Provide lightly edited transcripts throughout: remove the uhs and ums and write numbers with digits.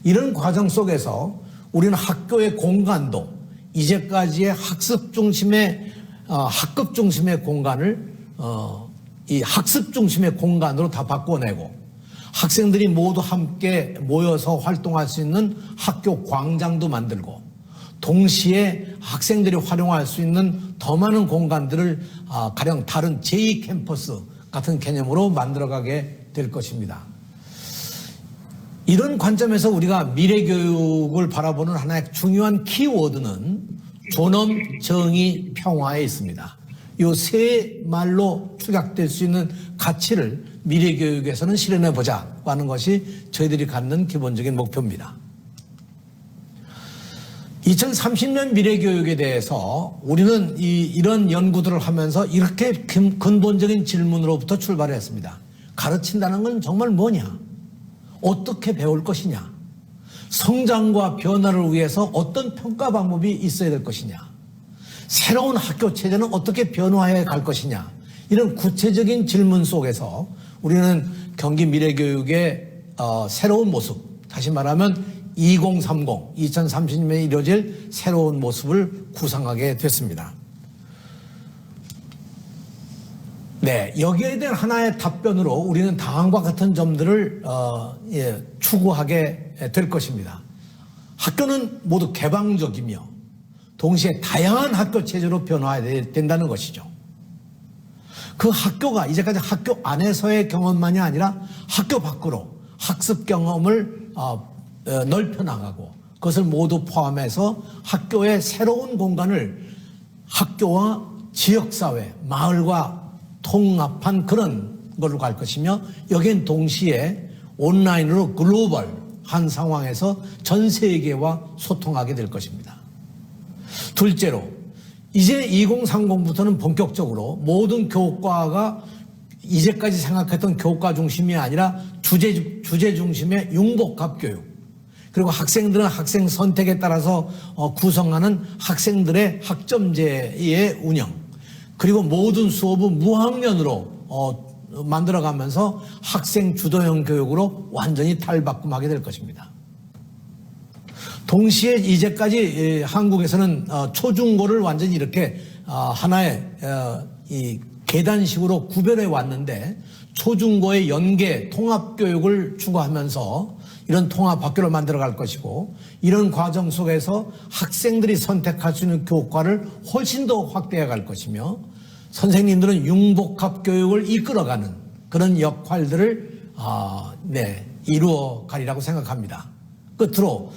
이런 과정 속에서 우리는 학교의 공간도 이제까지의 학습 중심의 학급 중심의 공간을 이 학습 중심의 공간으로 다 바꿔내고 학생들이 모두 함께 모여서 활동할 수 있는 학교 광장도 만들고 동시에 학생들이 활용할 수 있는 더 많은 공간들을 가령 다른 제2 캠퍼스 같은 개념으로 만들어가게 될 것입니다. 이런 관점에서 우리가 미래 교육을 바라보는 하나의 중요한 키워드는 존엄, 정의, 평화에 있습니다. 이 세 말로 축약될 수 있는 가치를 미래 교육에서는 실현해 보자고 하는 것이 저희들이 갖는 기본적인 목표입니다. 2030년 미래 교육에 대해서 우리는 이런 연구들을 하면서 이렇게 근본적인 질문으로부터 출발을 했습니다. 가르친다는 건 정말 뭐냐? 어떻게 배울 것이냐? 성장과 변화를 위해서 어떤 평가 방법이 있어야 될 것이냐? 새로운 학교 체제는 어떻게 변화해 갈 것이냐? 이런 구체적인 질문 속에서 우리는 경기 미래교육의 새로운 모습, 다시 말하면 2030년에 이루어질 새로운 모습을 구상하게 됐습니다. 네, 여기에 대한 하나의 답변으로 우리는 다음과 같은 점들을 추구하게 될 것입니다. 학교는 모두 개방적이며 동시에 다양한 학교 체제로 변화해야 된다는 것이죠. 그 학교가 이제까지 학교 안에서의 경험만이 아니라 학교 밖으로 학습 경험을 넓혀나가고 그것을 모두 포함해서 학교의 새로운 공간을 학교와 지역사회, 마을과 통합한 그런 걸로 갈 것이며 여기엔 동시에 온라인으로 글로벌한 상황에서 전 세계와 소통하게 될 것입니다. 둘째로 이제 2030부터는 본격적으로 모든 교과가 이제까지 생각했던 교과 중심이 아니라 주제 중심의 융복합 교육 그리고 학생들은 학생 선택에 따라서 구성하는 학생들의 학점제의 운영 그리고 모든 수업은 무학년으로 만들어가면서 학생 주도형 교육으로 완전히 탈바꿈하게 될 것입니다. 동시에 이제까지 한국에서는 초중고를 완전히 이렇게 하나의 이 계단식으로 구별해 왔는데 초중고의 연계 통합교육을 추구하면서 이런 통합학교를 만들어갈 것이고 이런 과정 속에서 학생들이 선택할 수 있는 교과를 훨씬 더 확대해 갈 것이며 선생님들은 융복합 교육을 이끌어가는 그런 역할들을 이루어 가리라고 생각합니다. 끝으로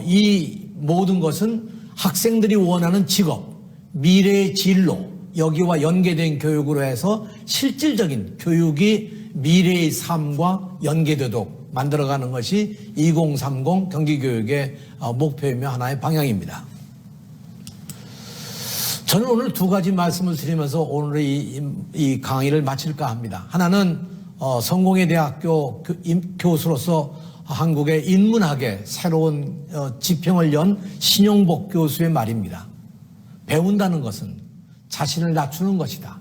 이 모든 것은 학생들이 원하는 직업, 미래의 진로 여기와 연계된 교육으로 해서 실질적인 교육이 미래의 삶과 연계되도록 만들어가는 것이 2030 경기교육의 목표이며 하나의 방향입니다. 저는 오늘 두 가지 말씀을 드리면서 오늘의 이 강의를 마칠까 합니다. 하나는 성공회 대학교 교수로서 한국의 인문학의 새로운 지평을 연 신용복 교수의 말입니다. 배운다는 것은 자신을 낮추는 것이다.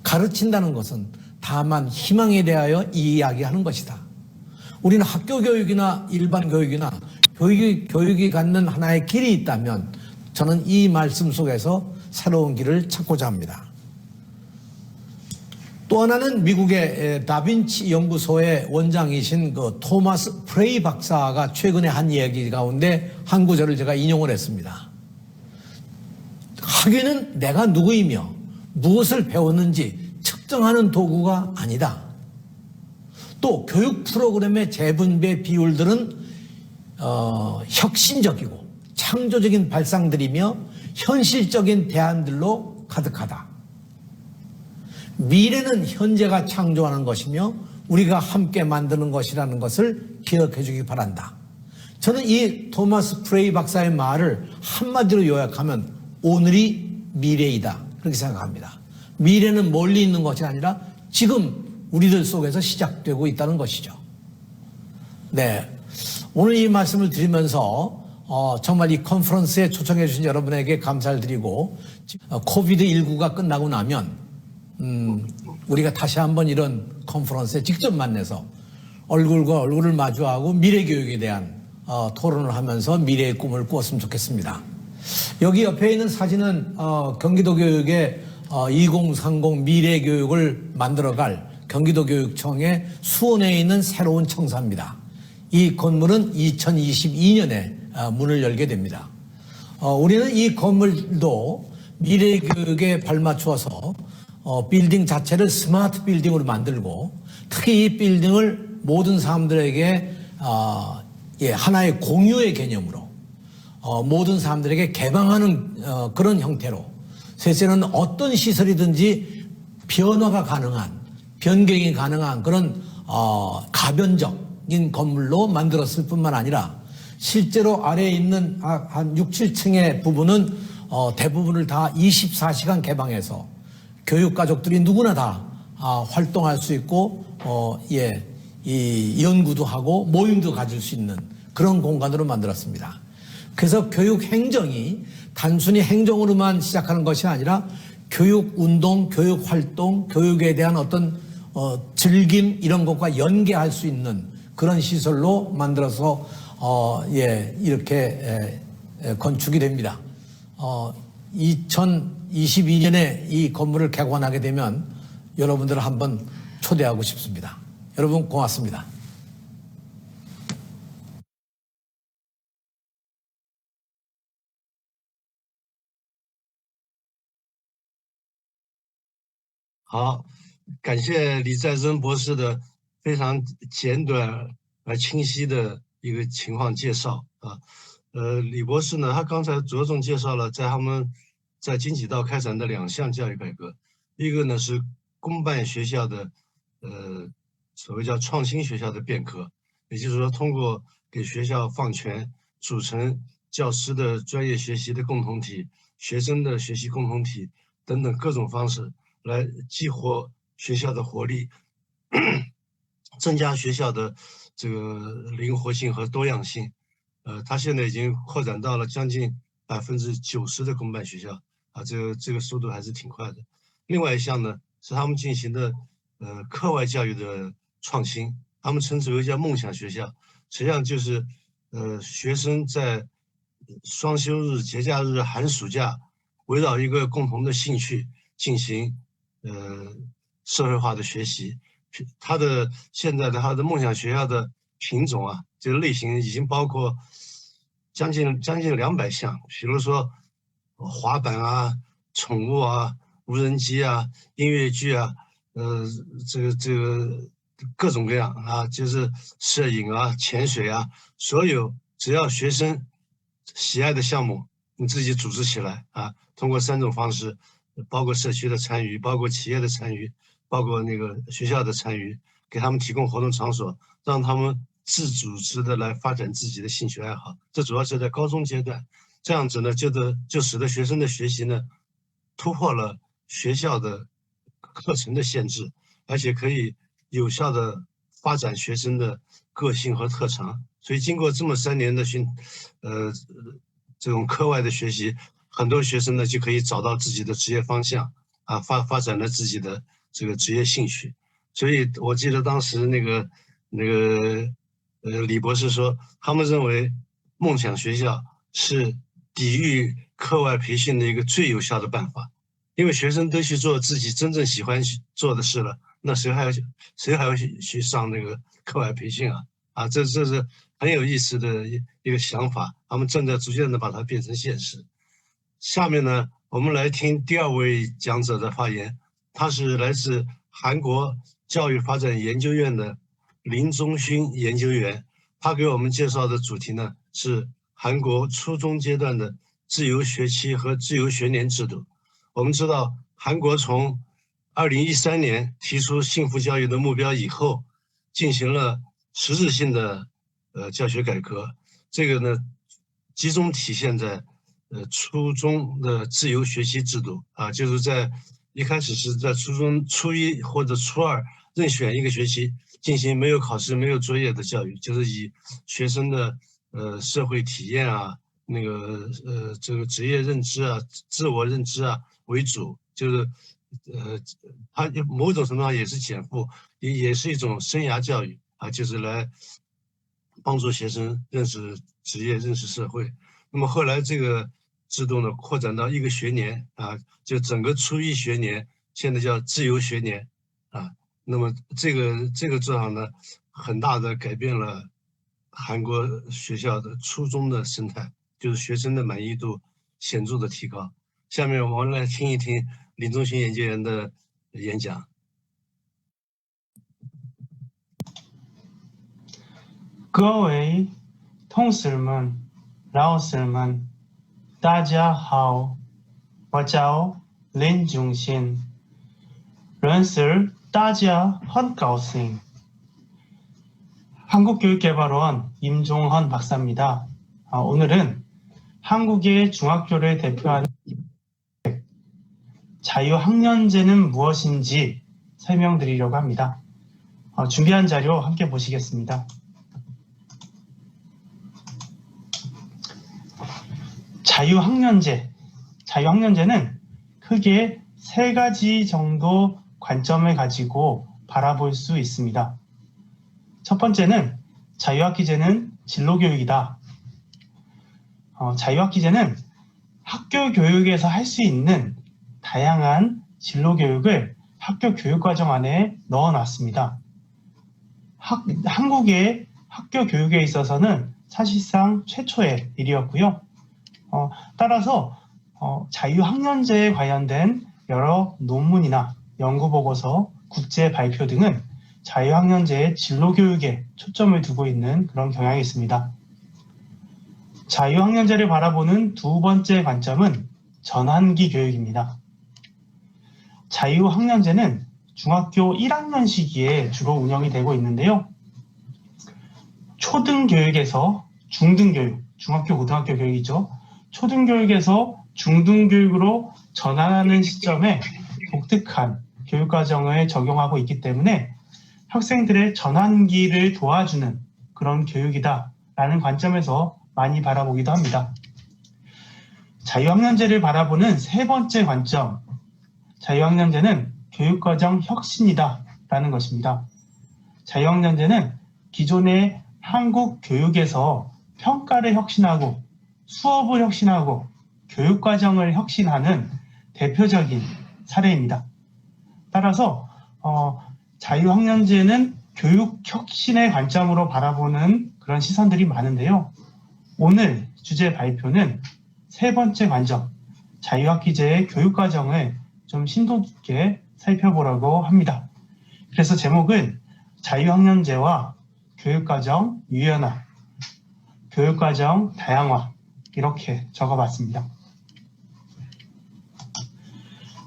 가르친다는 것은 다만 희망에 대하여 이야기하는 것이다. 우리는 학교 교육이나 일반 교육이나 교육이 갖는 하나의 길이 있다면 저는 이 말씀 속에서 새로운 길을 찾고자 합니다. 또 하나는 미국의 다빈치 연구소의 원장이신 그 토마스 프레이 박사가 최근에 한 이야기 가운데 한 구절을 제가 인용을 했습니다. 학위는 내가 누구이며 무엇을 배웠는지 측정하는 도구가 아니다. 또 교육 프로그램의 재분배 비율들은 혁신적이고 창조적인 발상들이며 현실적인 대안들로 가득하다. 미래는 현재가 창조하는 것이며 우리가 함께 만드는 것이라는 것을 기억해 주기 바란다. 저는 이 토마스 프레이 박사의 말을 한마디로 요약하면 오늘이 미래이다 그렇게 생각합니다. 미래는 멀리 있는 것이 아니라 지금 우리들 속에서 시작되고 있다는 것이죠. 네, 오늘 이 말씀을 드리면서 정말 이 컨퍼런스에 초청해 주신 여러분에게 감사를 드리고 코비드19가 끝나고 나면 우리가 다시 한번 이런 컨퍼런스에 직접 만나서 얼굴과 얼굴을 마주하고 미래 교육에 대한 토론을 하면서 미래의 꿈을 꾸었으면 좋겠습니다. 여기 옆에 있는 사진은 경기도 교육의 2030 미래 교육을 만들어갈 경기도교육청의 수원에 있는 새로운 청사입니다. 이 건물은 2022년에 문을 열게 됩니다. 우리는 이 건물도 미래 교육에 발맞추어서 빌딩 자체를 스마트 빌딩으로 만들고 특히 이 빌딩을 모든 사람들에게 하나의 공유의 개념으로 모든 사람들에게 개방하는 그런 형태로 셋째는 어떤 시설이든지 변화가 가능한 변경이 가능한 그런 가변적인 건물로 만들었을 뿐만 아니라 실제로 아래에 있는 한 6, 7층의 부분은 대부분을 다 24시간 개방해서 교육가족들이 누구나 다 활동할 수 있고 이 연구도 하고 모임도 가질 수 있는 그런 공간으로 만들었습니다. 그래서 교육 행정이 단순히 행정으로만 시작하는 것이 아니라 교육 운동, 교육 활동, 교육에 대한 어떤 즐김 이런 것과 연계할 수 있는 그런 시설로 만들어서 이렇게 건축이 됩니다. 2022년에 이 건물을 개관하게 되면 여러분들을 한번 초대하고 싶습니다. 여러분 고맙습니다.好，感谢李再生博士的非常简短而清晰的一个情况介绍啊。李博士呢，他刚才着重介绍了他们在经济道开展的2项教育改革，一个呢是公办学校的所谓叫创新学校的变革，也就是说通过给学校放权，组成教师的专业学习的共同体、学生的学习共同体等等各种方式来激活学校的活力，增加学校的这个灵活性和多样性。它现在已经扩展到了将近90%的公办学校啊，这个速度还是挺快的。另外一项呢是他们进行的课外教育的创新，他们称之为叫梦想学校，实际上就是学生在双休日、节假日、寒暑假围绕一个共同的兴趣进行社会化的学习。现在的他的梦想学校的品种啊，这个类型已经包括将近200项，比如说滑板啊、宠物啊、无人机啊、音乐剧啊，这个各种各样啊，就是摄影啊、潜水啊，所有只要学生喜爱的项目，你自己组织起来啊，通过3种方式，包括社区的参与，包括企业的参与，包括那个学校的参与，给他们提供活动场所，让他们自组织的来发展自己的兴趣爱好。这主要是在高中阶段，这样子呢，就使得学生的学习呢，突破了学校的课程的限制，而且可以有效的发展学生的个性和特长。所以经过这么3年的这种课外的学习，很多学生呢就可以找到自己的职业方向啊，发展了自己的这个职业兴趣。所以我记得当时那个李博士说，他们认为梦想学校是抵御课外培训的一个最有效的办法，因为学生都去做自己真正喜欢做的事了，那谁还要去上那个课外培训啊？啊，这是很有意思的一个想法，他们正在逐渐的把它变成现实。下面呢，我们来听第2位讲者的发言，他是来自韩国教育发展研究院的林忠勋研究员，他给我们介绍的主题呢是韩国初中阶段的自由学期和自由学年制度。我们知道，韩国从2013年提出幸福教育的目标以后，进行了实质性的教学改革，这个呢集中体现在初中的自由学习制度啊，就是在一开始是在初中初1或者初2任选一个学期进行没有考试、没有作业的教育，就是以学生的社会体验啊、那个这个职业认知啊、自我认知啊为主，就是它某种程度上也是减负，也是一种生涯教育就是来帮助学生认识职业、认识社会。那么后来这个制度呢，扩展到1个学年就整个初1学年现在叫自由学年那么这个做法呢，很大的改变了韩国学校的初中的生态，就是学生的满意度显著的提高。下面我们来听一听林忠勋研究员的演讲。各位同事们、老师们，大家好，我叫林忠勋，认识大家很高兴。한국교육개발원 임종헌 박사입니다. 오늘은 한국의 중학교를 대표하는 자유학년제는 무엇인지 설명드리려고 합니다. 준비한 자료 함께 보시겠습니다. 자유학년제는 크게 3가지 정도 관점을 가지고 바라볼 수 있습니다. 첫 번째는 자유학기제는 진로교육이다. 자유학기제는 학교 교육에서 할 수 있는 다양한 진로교육을 학교 교육과정 안에 넣어놨습니다. 한국의 학교 교육에 있어서는 사실상 최초의 일이었고요. 따라서 자유학년제에 관련된 여러 논문이나 연구보고서, 국제 발표 등은 자유학년제의 진로교육에 초점을 두고 있는 그런 경향이 있습니다. 자유학년제를 바라보는 두 번째 관점은 전환기 교육입니다. 자유학년제는 중학교 1학년 시기에 주로 운영이 되고 있는데요. 초등교육에서 중등교육, 중학교, 고등학교 교육이죠. 초등교육에서 중등교육으로 전환하는 시점에 독특한 교육과정을 적용하고 있기 때문에 학생들의 전환기를 도와주는 그런 교육이다라는 관점에서 많이 바라보기도 합니다. 자유학년제를 바라보는 세 번째 관점, 자유학년제는 교육과정 혁신이다라는 것입니다. 자유학년제는 기존의 한국 교육에서 평가를 혁신하고 수업을 혁신하고 교육과정을 혁신하는 대표적인 사례입니다. 따라서 자유학년제는 교육 혁신의 관점으로 바라보는 그런 시선들이 많은데요. 오늘 주제 발표는 세 번째 관점, 자유학기제의 교육과정을 좀 심도 깊게 살펴보려고 합니다. 그래서 제목은 자유학년제와 교육과정 유연화, 교육과정 다양화 이렇게 적어봤습니다.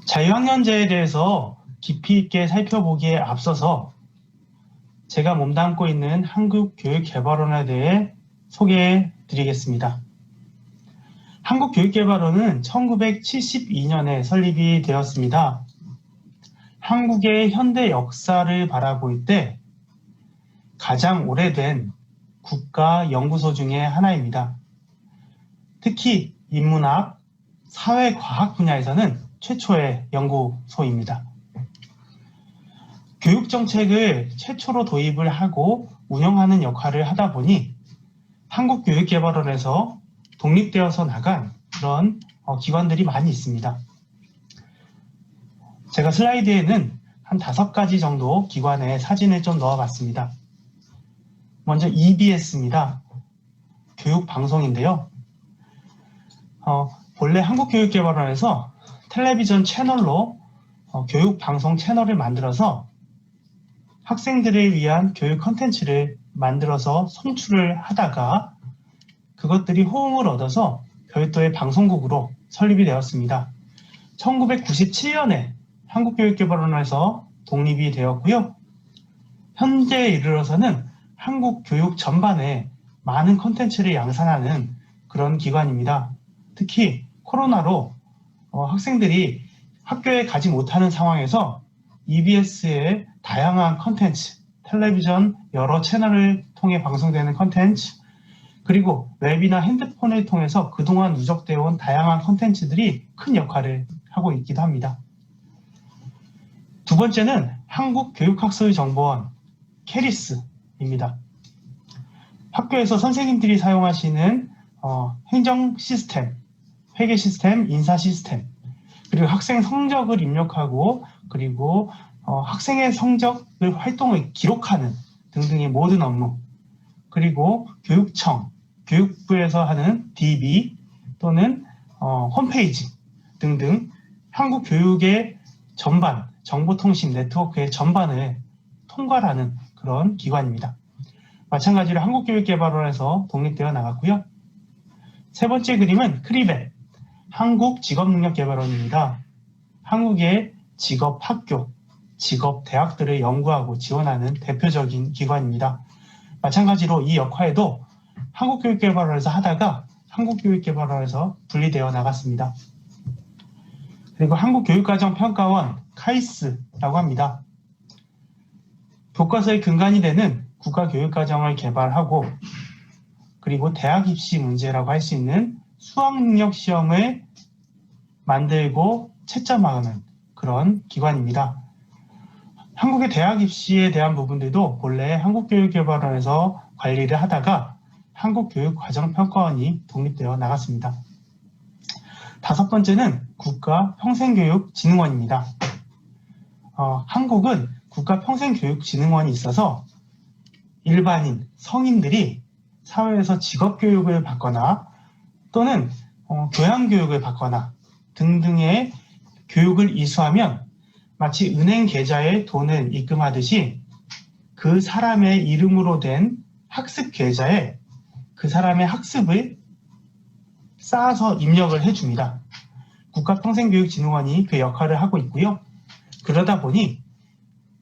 자유학년제에 대해서 깊이 있게 살펴보기에 앞서서 제가 몸담고 있는 한국교육개발원에 대해 소개해 드리겠습니다. 한국교육개발원은 1972년에 설립이 되었습니다. 한국의 현대 역사를 바라볼 때 가장 오래된 국가 연구소 중에 하나입니다. 특히 인문학, 사회과학 분야에서는 최초의 연구소입니다. 교육정책을 최초로 도입을 하고 운영하는 역할을 하다 보니 한국교육개발원에서 독립되어서 나간 그런 기관들이 많이 있습니다. 제가 슬라이드에는 한 5가지 정도 기관의 사진을 좀 넣어봤습니다. 먼저 EBS입니다. 교육방송인데요. 본래 한국교육개발원에서 텔레비전 채널로 교육방송 채널을 만들어서 학생들을 위한 교육 컨텐츠를 만들어서 송출을 하다가 그것들이 호응을 얻어서 별도의 방송국으로 설립이 되었습니다. 1997년에 한국교육개발원에서 독립이 되었고요. 현재에 이르러서는 한국 교육 전반에 많은 컨텐츠를 양산하는 그런 기관입니다. 특히 코로나로 학생들이 학교에 가지 못하는 상황에서 EBS의 다양한 컨텐츠, 텔레비전 여러 채널을 통해 방송되는 컨텐츠, 그리고 웹이나 핸드폰을 통해서 그동안 누적되어 온 다양한 컨텐츠들이 큰 역할을 하고 있기도 합니다. 두 번째는 한국교육학술정보원, 캐리스, 입니다. 학교에서 선생님들이 사용하시는 행정 시스템, 회계 시스템, 인사 시스템, 그리고 학생 성적을 입력하고 그리고 학생의 성적을 활동을 기록하는 등등의 모든 업무, 그리고 교육청, 교육부에서 하는 DB 또는 홈페이지 등등 한국 교육의 전반, 정보통신 네트워크의 전반을 통괄하는 그런 기관입니다. 마찬가지로 한국교육개발원에서 독립되어 나갔고요. 세 번째 그림은 크리벳, 한국직업능력개발원입니다. 한국의 직업학교, 직업대학들을 연구하고 지원하는 대표적인 기관입니다. 마찬가지로 이 역할도 한국교육개발원에서 하다가 한국교육개발원에서 분리되어 나갔습니다. 그리고 한국교육과정평가원, 카이스라고 합니다. 교과서의 근간이 되는 국가교육과정을 개발하고 그리고 대학 입시 문제라고 할 수 있는 수학능력 시험을 만들고 채점하는 그런 기관입니다. 한국의 대학 입시에 대한 부분들도 본래 한국교육개발원에서 관리를 하다가 한국교육과정평가원이 독립되어 나갔습니다. 다섯 번째는 국가평생교육진흥원입니다. 한국은 국가평생교육진흥원이 있어서 일반인, 성인들이 사회에서 직업교육을 받거나 또는 교양교육을 받거나 등등의 교육을 이수하면 마치 은행 계좌에 돈을 입금하듯이 그 사람의 이름으로 된 학습 계좌에 그 사람의 학습을 쌓아서 입력을 해줍니다. 국가평생교육진흥원이 그 역할을 하고 있고요. 그러다 보니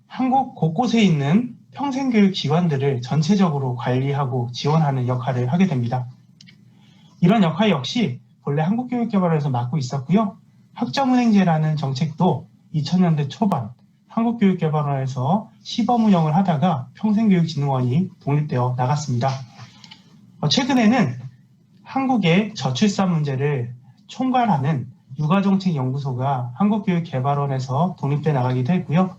한국 곳곳에 있는 평생교육 기관들을 전체적으로 관리하고 지원하는 역할을 하게 됩니다. 이런 역할 역시 본래 한국교육개발원에서 맡고 있었고요. 학점은행제라는 정책도 2000년대 초반 한국교육개발원에서 시범 운영을 하다가 평생교육진흥원이 독립되어 나갔습니다. 최근에는 한국의 저출산 문제를 총괄하는 육아정책연구소가 한국교육개발원에서 독립돼 나가기도 했고요.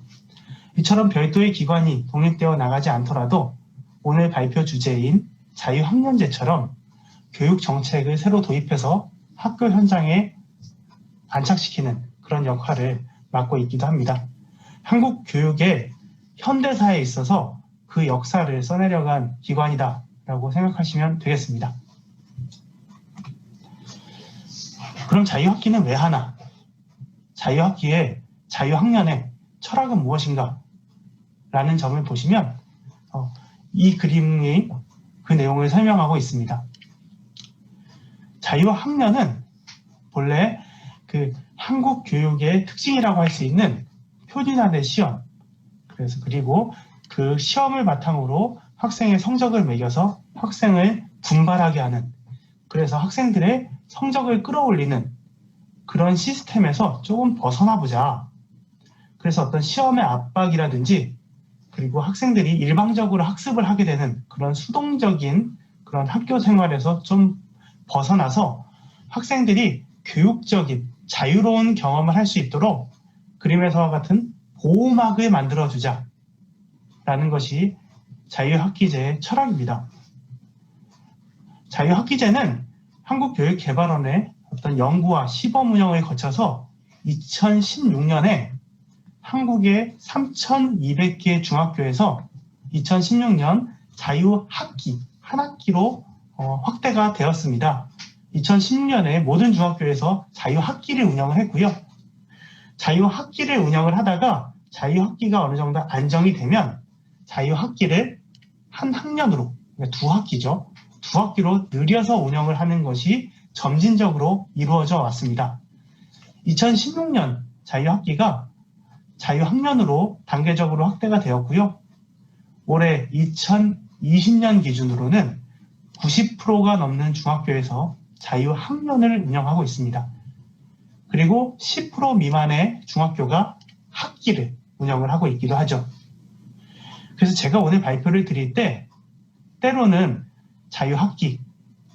이처럼 별도의 기관이 독립되어 나가지 않더라도 오늘 발표 주제인 자유학년제처럼 교육 정책을 새로 도입해서 학교 현장에 안착시키는 그런 역할을 맡고 있기도 합니다. 한국 교육의 현대사에 있어서 그 역사를 써내려간 기관이다라고 생각하시면 되겠습니다. 그럼 자유학기는 왜 하나? 자유학기에 자유학년의 철학은 무엇인가? 라는 점을 보시면 이 그림이 그 내용을 설명하고 있습니다. 자유학년은 본래 그 한국 교육의 특징이라고 할 수 있는 표준화된 시험, 그리고 그 시험을 바탕으로 학생의 성적을 매겨서 학생을 분발하게 하는, 그래서 학생들의 성적을 끌어올리는 그런 시스템에서 조금 벗어나 보자. 그래서 어떤 시험의 압박이라든지 그리고 학생들이 일방적으로 학습을 하게 되는 그런 수동적인 그런 학교 생활에서 좀 벗어나서 학생들이 교육적인 자유로운 경험을 할 수 있도록 그림에서와 같은 보호막을 만들어주자 라는 것이 자유학기제의 철학입니다. 자유학기제는 한국교육개발원의 어떤 연구와 시범 운영을 거쳐서 2016년에 한국의 3,200개 중학교에서 2016년 자유학기, 한 학기로 확대가 되었습니다. 2016년에 모든 중학교에서 자유학기를 운영을 했고요. 자유학기를 운영을 하다가 자유학기가 어느 정도 안정이 되면 자유학기를 한 학년으로, 그러니까 두 학기죠. 두 학기로 늘려서 운영을 하는 것이 점진적으로 이루어져 왔습니다. 2016년 자유학기가 자유학년으로 단계적으로 확대가 되었고요. 올해 2020년 기준으로는 90%가 넘는 중학교에서 자유학년을 운영하고 있습니다. 그리고 10% 미만의 중학교가 학기를 운영을 하고 있기도 하죠. 그래서 제가 오늘 발표를 드릴 때 때로는 자유학기,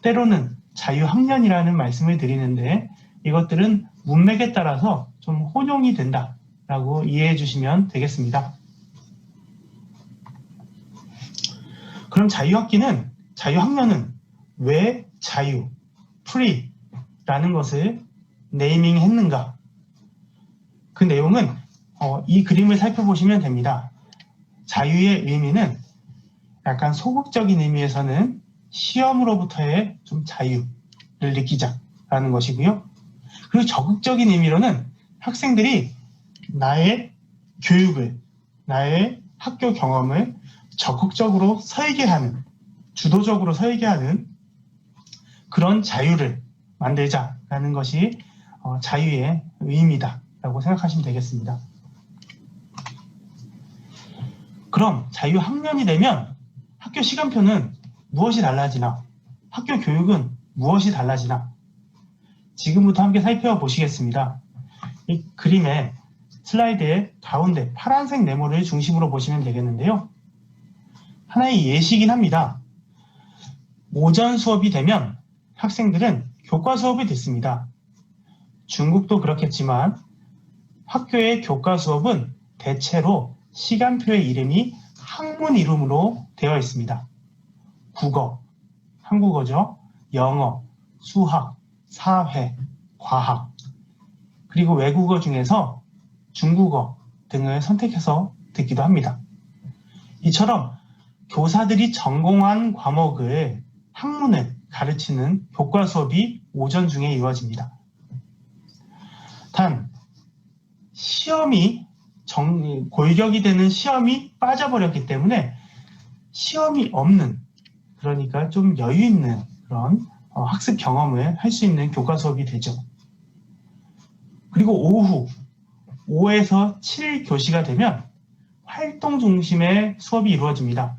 때로는 자유학년이라는 말씀을 드리는데 이것들은 문맥에 따라서 좀 혼용이 된다라고 이해해 주시면 되겠습니다. 그럼 자유학년은 왜 자유, free라는 것을 네이밍했는가? 그 내용은 이 그림을 살펴보시면 됩니다. 자유의 의미는 약간 소극적인 의미에서는 시험으로부터의 좀 자유를 느끼자라는 것이고요. 그리고 적극적인 의미로는 학생들이 나의 교육을, 나의 학교 경험을 적극적으로 설계하는, 주도적으로 설계하는 그런 자유를 만들자라는 것이 자유의 의미다라고 생각하시면 되겠습니다. 그럼 자유학년이 되면 학교 시간표는 무엇이 달라지나? 학교 교육은 무엇이 달라지나? 지금부터 함께 살펴보시겠습니다. 이 그림의 슬라이드의 가운데 파란색 네모를 중심으로 보시면 되겠는데요. 하나의 예시이긴 합니다. 오전 수업이 되면 학생들은 교과 수업이 듣습니다. 중국도 그렇겠지만 학교의 교과 수업은 대체로 시간표의 이름이 학문 이름으로 되어 있습니다. 국어, 한국어죠. 영어, 수학, 사회, 과학, 그리고 외국어 중에서 중국어 등을 선택해서 듣기도 합니다. 이처럼 교사들이 전공한 과목을, 학문을 가르치는 교과 수업이 오전 중에 이루어집니다. 단, 골격이 되는 시험이 빠져버렸기 때문에 시험이 없는, 그러니까 좀 여유 있는 그런 학습 경험을 할 수 있는 교과 수업이 되죠. 그리고 오후 5에서 7교시가 되면 활동 중심의 수업이 이루어집니다.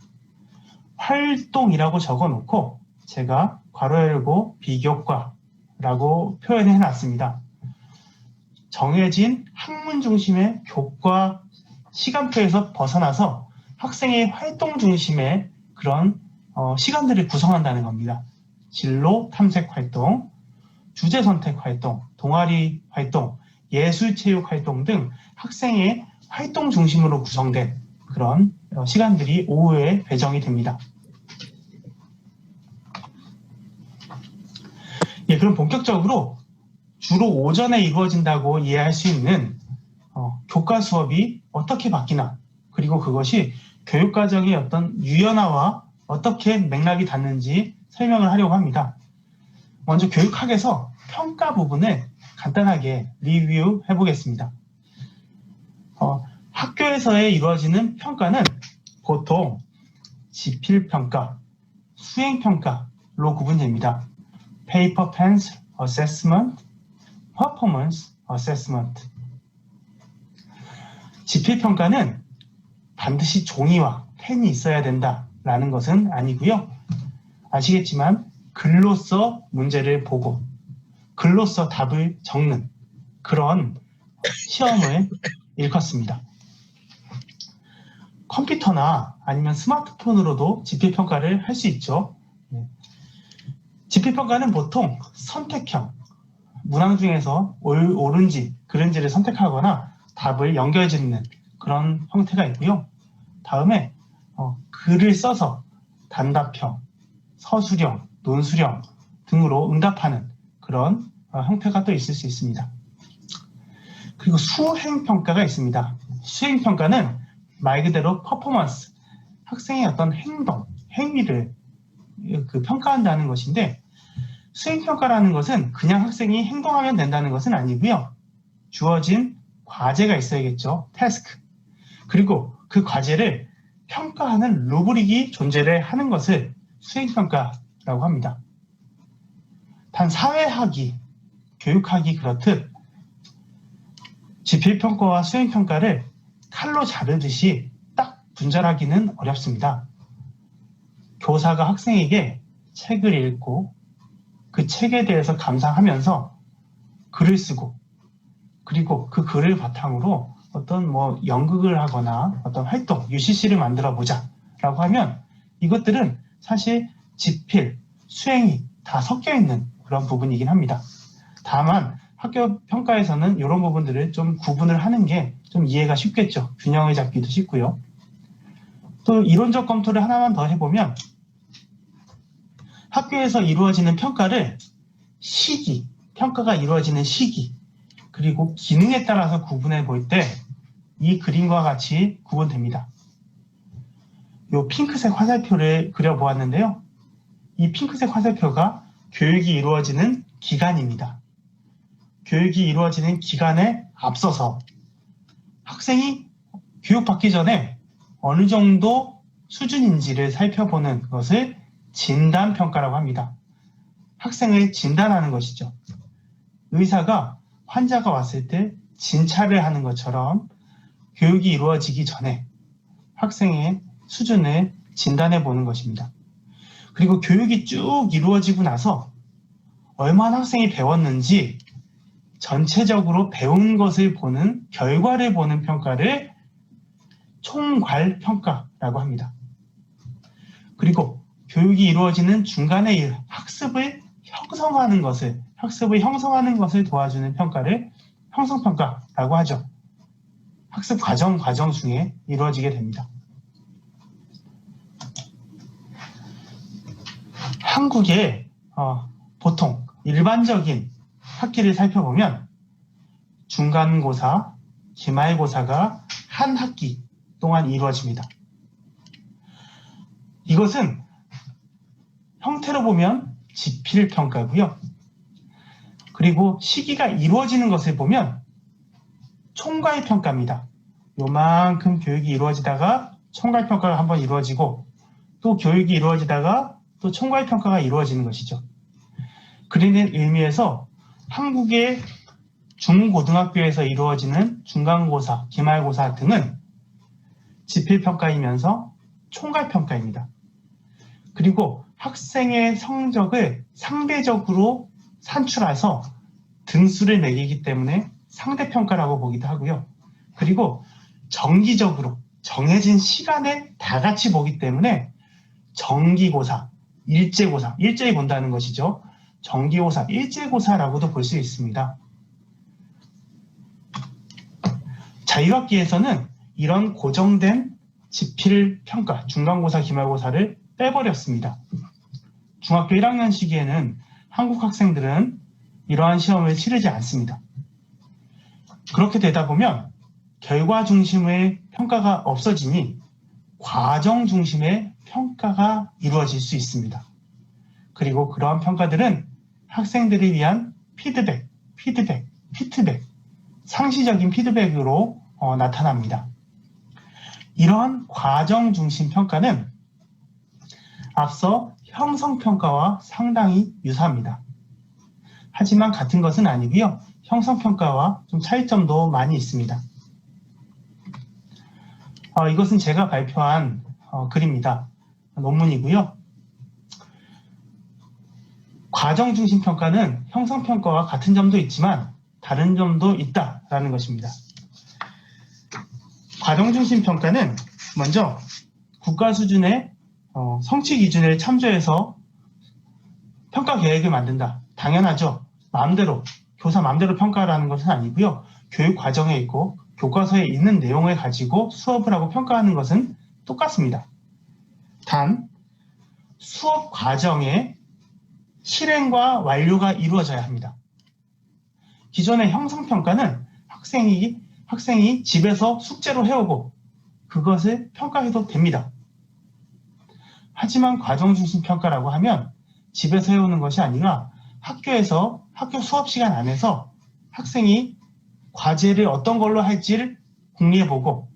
활동이라고 적어놓고 제가 괄호 열고 비교과라고 표현해 놨습니다. 정해진 학문 중심의 교과 시간표에서 벗어나서 학생의 활동 중심의 그런 시간들을 구성한다는 겁니다. 진로 탐색 활동, 주제 선택 활동, 동아리 활동, 예술체육 활동 등 학생의 활동 중심으로 구성된 그런 시간들이 오후에 배정이 됩니다. 예, 그럼 본격적으로 주로 오전에 이루어진다고 이해할 수 있는 교과 수업이 어떻게 바뀌나, 그리고 그것이 교육과정의 어떤 유연화와 어떻게 맥락이 닿는지 설명을 하려고 합니다. 먼저 교육학에서 평가 부분을 간단하게 리뷰해 보겠습니다. 학교에서의 이루어지는 평가는 보통 지필평가, 수행평가로 구분됩니다. Paper Pencil Assessment, Performance Assessment. 지필평가는 반드시 종이와 펜이 있어야 된다라는 것은 아니고요. 아시겠지만 글로써 문제를 보고 글로써 답을 적는 그런 시험을 일컫습니다. 컴퓨터나 아니면 스마트폰으로도 지필평가를 할 수 있죠. 지필평가는 보통 선택형, 문항 중에서 옳은지 그른지를 선택하거나 답을 연결짓는 그런 형태가 있고요. 다음에 글을 써서 단답형, 서술형, 논술형 등으로 응답하는 그런 형태가 또 있을 수 있습니다. 그리고 수행평가가 있습니다. 수행평가는 말 그대로 퍼포먼스, 학생의 어떤 행동, 행위를 평가한다는 것인데, 수행평가라는 것은 그냥 학생이 행동하면 된다는 것은 아니고요. 주어진 과제가 있어야겠죠. 태스크. 그리고 그 과제를 평가하는 루브릭이 존재를 하는 것을 수행평가라고 합니다. 단 사회학이, 교육학이 그렇듯 지필평가와 수행평가를 칼로 자르듯이 딱 분절하기는 어렵습니다. 교사가 학생에게 책을 읽고 그 책에 대해서 감상하면서 글을 쓰고, 그리고 그 글을 바탕으로 어떤 연극을 하거나 어떤 활동, UCC를 만들어 보자 라고 하면 이것들은 사실 지필, 수행이 다 섞여 있는 그런 부분이긴 합니다. 다만 학교 평가에서는 이런 부분들을 좀 구분을 하는 게 좀 이해가 쉽겠죠. 균형을 잡기도 쉽고요. 또 이론적 검토를 하나만 더 해보면 학교에서 이루어지는 평가를 시기, 평가가 이루어지는 시기, 그리고 기능에 따라서 구분해 볼 때 이 그림과 같이 구분됩니다. 이 핑크색 화살표를 그려보았는데요. 이 핑크색 화살표가 교육이 이루어지는 기간입니다. 교육이 이루어지는 기간에 앞서서 학생이 교육받기 전에 어느 정도 수준인지를 살펴보는 것을 진단평가라고 합니다. 학생을 진단하는 것이죠. 의사가 환자가 왔을 때 진찰을 하는 것처럼 교육이 이루어지기 전에 학생의 수준을 진단해 보는 것입니다. 그리고 교육이 쭉 이루어지고 나서 얼마나 학생이 배웠는지 전체적으로 배운 것을 보는 결과를 보는 평가를 총괄평가라고 합니다. 그리고 교육이 이루어지는 중간에 학습을 형성하는 것을 도와주는 평가를 형성평가라고 하죠. 학습 과정 중에 이루어지게 됩니다. 한국의 보통 일반적인 학기를 살펴보면 중간고사, 기말고사가 한 학기 동안 이루어집니다. 이것은 형태로 보면 지필평가고요. 그리고 시기가 이루어지는 것을 보면 총괄평가입니다. 요만큼 교육이 이루어지다가 총괄평가가 한번 이루어지고 또 교육이 이루어지다가 또 총괄평가가 이루어지는 것이죠. 그러는 의미에서 한국의 중고등학교에서 이루어지는 중간고사, 기말고사 등은 지필평가이면서 총괄평가입니다. 그리고 학생의 성적을 상대적으로 산출해서 등수를 매기기 때문에 상대평가라고 보기도 하고요. 그리고 정기적으로 정해진 시간에 다 같이 보기 때문에 정기고사, 일제고사, 일제히 본다는 것이죠. 정기고사, 일제고사라고도 볼 수 있습니다. 자유학기에서는 이런 고정된 지필평가, 중간고사, 기말고사를 빼버렸습니다. 중학교 1학년 시기에는 한국 학생들은 이러한 시험을 치르지 않습니다. 그렇게 되다 보면 결과 중심의 평가가 없어지니 과정 중심의 평가가 이루어질 수 있습니다. 그리고 그러한 평가들은 학생들을 위한 피드백, 상시적인 피드백으로 나타납니다. 이러한 과정 중심 평가는 앞서 형성평가와 상당히 유사합니다. 하지만 같은 것은 아니고요. 형성평가와 좀 차이점도 많이 있습니다. 이것은 제가 발표한 글입니다. 논문이고요. 과정 중심 평가는 형성평가와 같은 점도 있지만 다른 점도 있다라는 것입니다. 과정 중심 평가는 먼저 국가 수준의 성취 기준을 참조해서 평가 계획을 만든다. 당연하죠. 교사 마음대로 평가라는 것은 아니고요. 교육 과정에 있고 교과서에 있는 내용을 가지고 수업을 하고 평가하는 것은 똑같습니다. 단 수업 과정에 실행과 완료가 이루어져야 합니다. 기존의 형성평가는 학생이 집에서 숙제로 해오고 그것을 평가해도 됩니다. 하지만 과정중심 평가라고 하면 집에서 해오는 것이 아니라 학교 수업 시간 안에서 학생이 과제를 어떤 걸로 할지를 공리해보고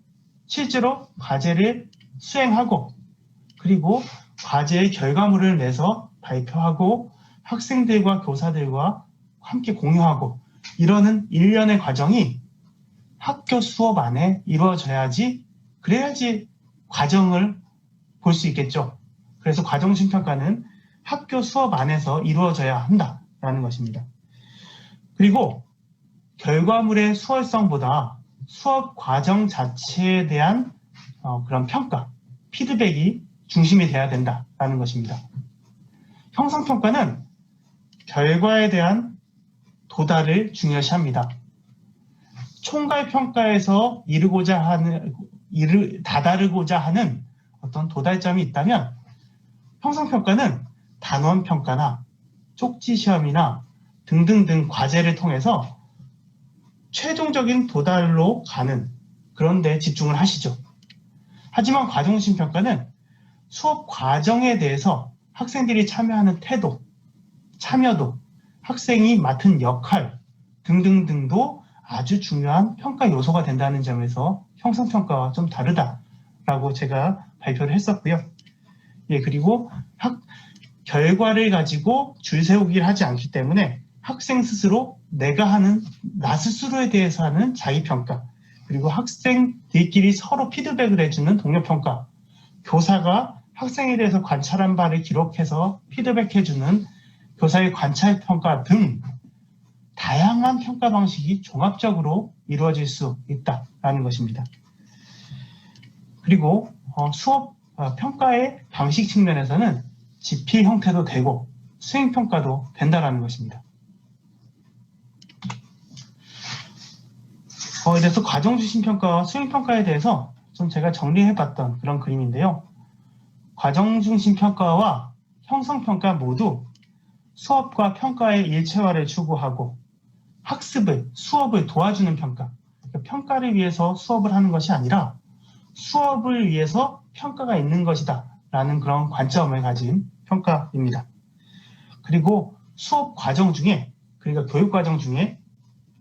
실제로 과제를 수행하고 그리고 과제의 결과물을 내서 발표하고 학생들과 교사들과 함께 공유하고 이러는 일련의 과정이 학교 수업 안에 이루어져야지 그래야지 과정을 볼 수 있겠죠. 그래서 과정중 평가는 학교 수업 안에서 이루어져야 한다라는 것입니다. 그리고 결과물의 수월성보다 수업 과정 자체에 대한 그런 평가, 피드백이 중심이 돼야 된다라는 것입니다. 형성평가는 결과에 대한 도달을 중요시합니다. 총괄평가에서 다다르고자 하는 어떤 도달점이 있다면 형성평가는 단원 평가나 쪽지 시험이나 등등등 과제를 통해서 최종적인 도달로 가는 그런 데 집중을 하시죠. 하지만 과정중심 평가는 수업 과정에 대해서 학생들이 참여하는 태도, 참여도, 학생이 맡은 역할 등등등도 아주 중요한 평가 요소가 된다는 점에서 형성평가와 좀 다르다라고 제가 발표를 했었고요. 예, 그리고 결과를 가지고 줄 세우기를 하지 않기 때문에 학생 스스로 나 스스로에 대해서 하는 자기평가, 그리고 학생들끼리 서로 피드백을 해주는 동료평가, 교사가 학생에 대해서 관찰한 바를 기록해서 피드백해주는 교사의 관찰평가 등 다양한 평가 방식이 종합적으로 이루어질 수 있다는 것입니다. 그리고 수업 평가의 방식 측면에서는 지필 형태도 되고 수행평가도 된다는 것입니다. 이래서 과정중심 평가와 수행평가에 대해서 좀 제가 정리해봤던 그런 그림인데요. 과정중심 평가와 형성평가 모두 수업과 평가의 일체화를 추구하고 수업을 도와주는 평가, 평가를 위해서 수업을 하는 것이 아니라 수업을 위해서 평가가 있는 것이다 라는 그런 관점을 가진 평가입니다. 그리고 수업 과정 중에, 그러니까 교육 과정 중에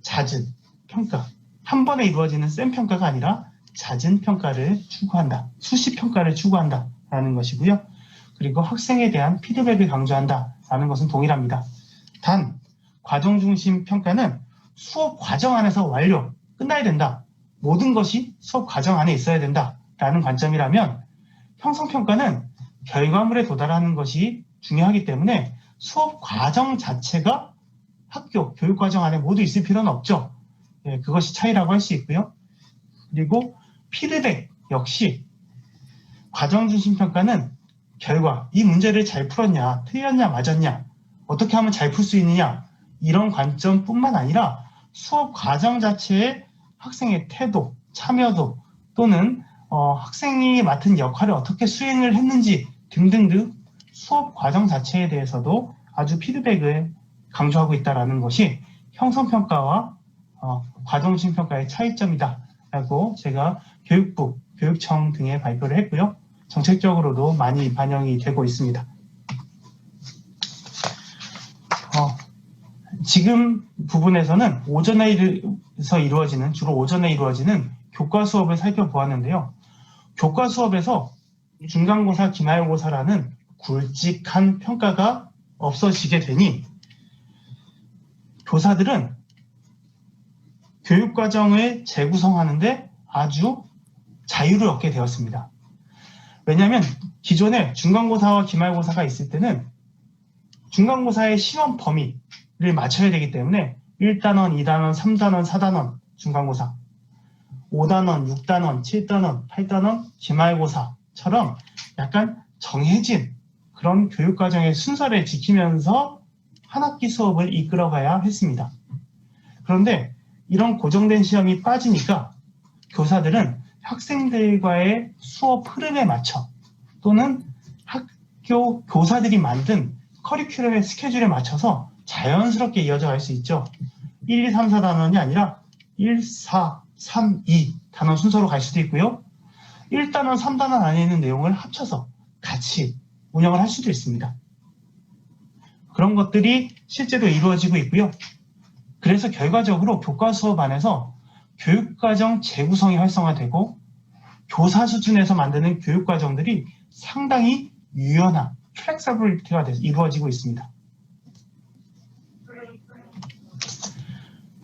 잦은 평가, 한 번에 이루어지는 쌤 평가가 아니라 잦은 평가를 추구한다, 수시 평가를 추구한다 라는 것이고요. 그리고 학생에 대한 피드백을 강조한다 라는 것은 동일합니다. 단, 과정 중심 평가는 수업 과정 안에서 끝나야 된다. 모든 것이 수업 과정 안에 있어야 된다 라는 관점이라면 형성평가는 결과물에 도달하는 것이 중요하기 때문에 수업 과정 자체가 학교, 교육 과정 안에 모두 있을 필요는 없죠. 예, 그것이 차이라고 할 수 있고요. 그리고 피드백 역시 과정 중심 평가는 결과, 이 문제를 잘 풀었냐, 틀렸냐, 맞았냐, 어떻게 하면 잘 풀 수 있느냐, 이런 관점뿐만 아니라 수업 과정 자체의 학생의 태도, 참여도 또는 학생이 맡은 역할을 어떻게 수행을 했는지 등등등 수업 과정 자체에 대해서도 아주 피드백을 강조하고 있다는 것이 형성평가와 과정중심 평가의 차이점이다라고 제가 교육부, 교육청 등에 발표를 했고요. 정책적으로도 많이 반영이 되고 있습니다. 지금 부분에서는 주로 오전에 이루어지는 교과 수업을 살펴보았는데요. 교과 수업에서 중간고사, 기말고사라는 굵직한 평가가 없어지게 되니 교사들은 교육과정을 재구성하는데 아주 자유를 얻게 되었습니다. 왜냐하면 기존에 중간고사와 기말고사가 있을 때는 중간고사의 시험 범위를 맞춰야 되기 때문에 1단원, 2단원, 3단원, 4단원 중간고사, 5단원, 6단원, 7단원, 8단원 기말고사처럼 약간 정해진 그런 교육과정의 순서를 지키면서 한 학기 수업을 이끌어가야 했습니다. 그런데 이런 고정된 시험이 빠지니까 교사들은 학생들과의 수업 흐름에 맞춰 또는 학교 교사들이 만든 커리큘럼의 스케줄에 맞춰서 자연스럽게 이어져 갈 수 있죠. 1, 2, 3, 4단원이 아니라 1, 4, 3, 2 단원 순서로 갈 수도 있고요. 1단원, 3단원 안에 있는 내용을 합쳐서 같이 운영을 할 수도 있습니다. 그런 것들이 실제로 이루어지고 있고요. 그래서 결과적으로 교과 수업 안에서 교육과정 재구성이 활성화되고 교사 수준에서 만드는 교육과정들이 상당히 유연한 플렉서블리티가 이루어지고 있습니다.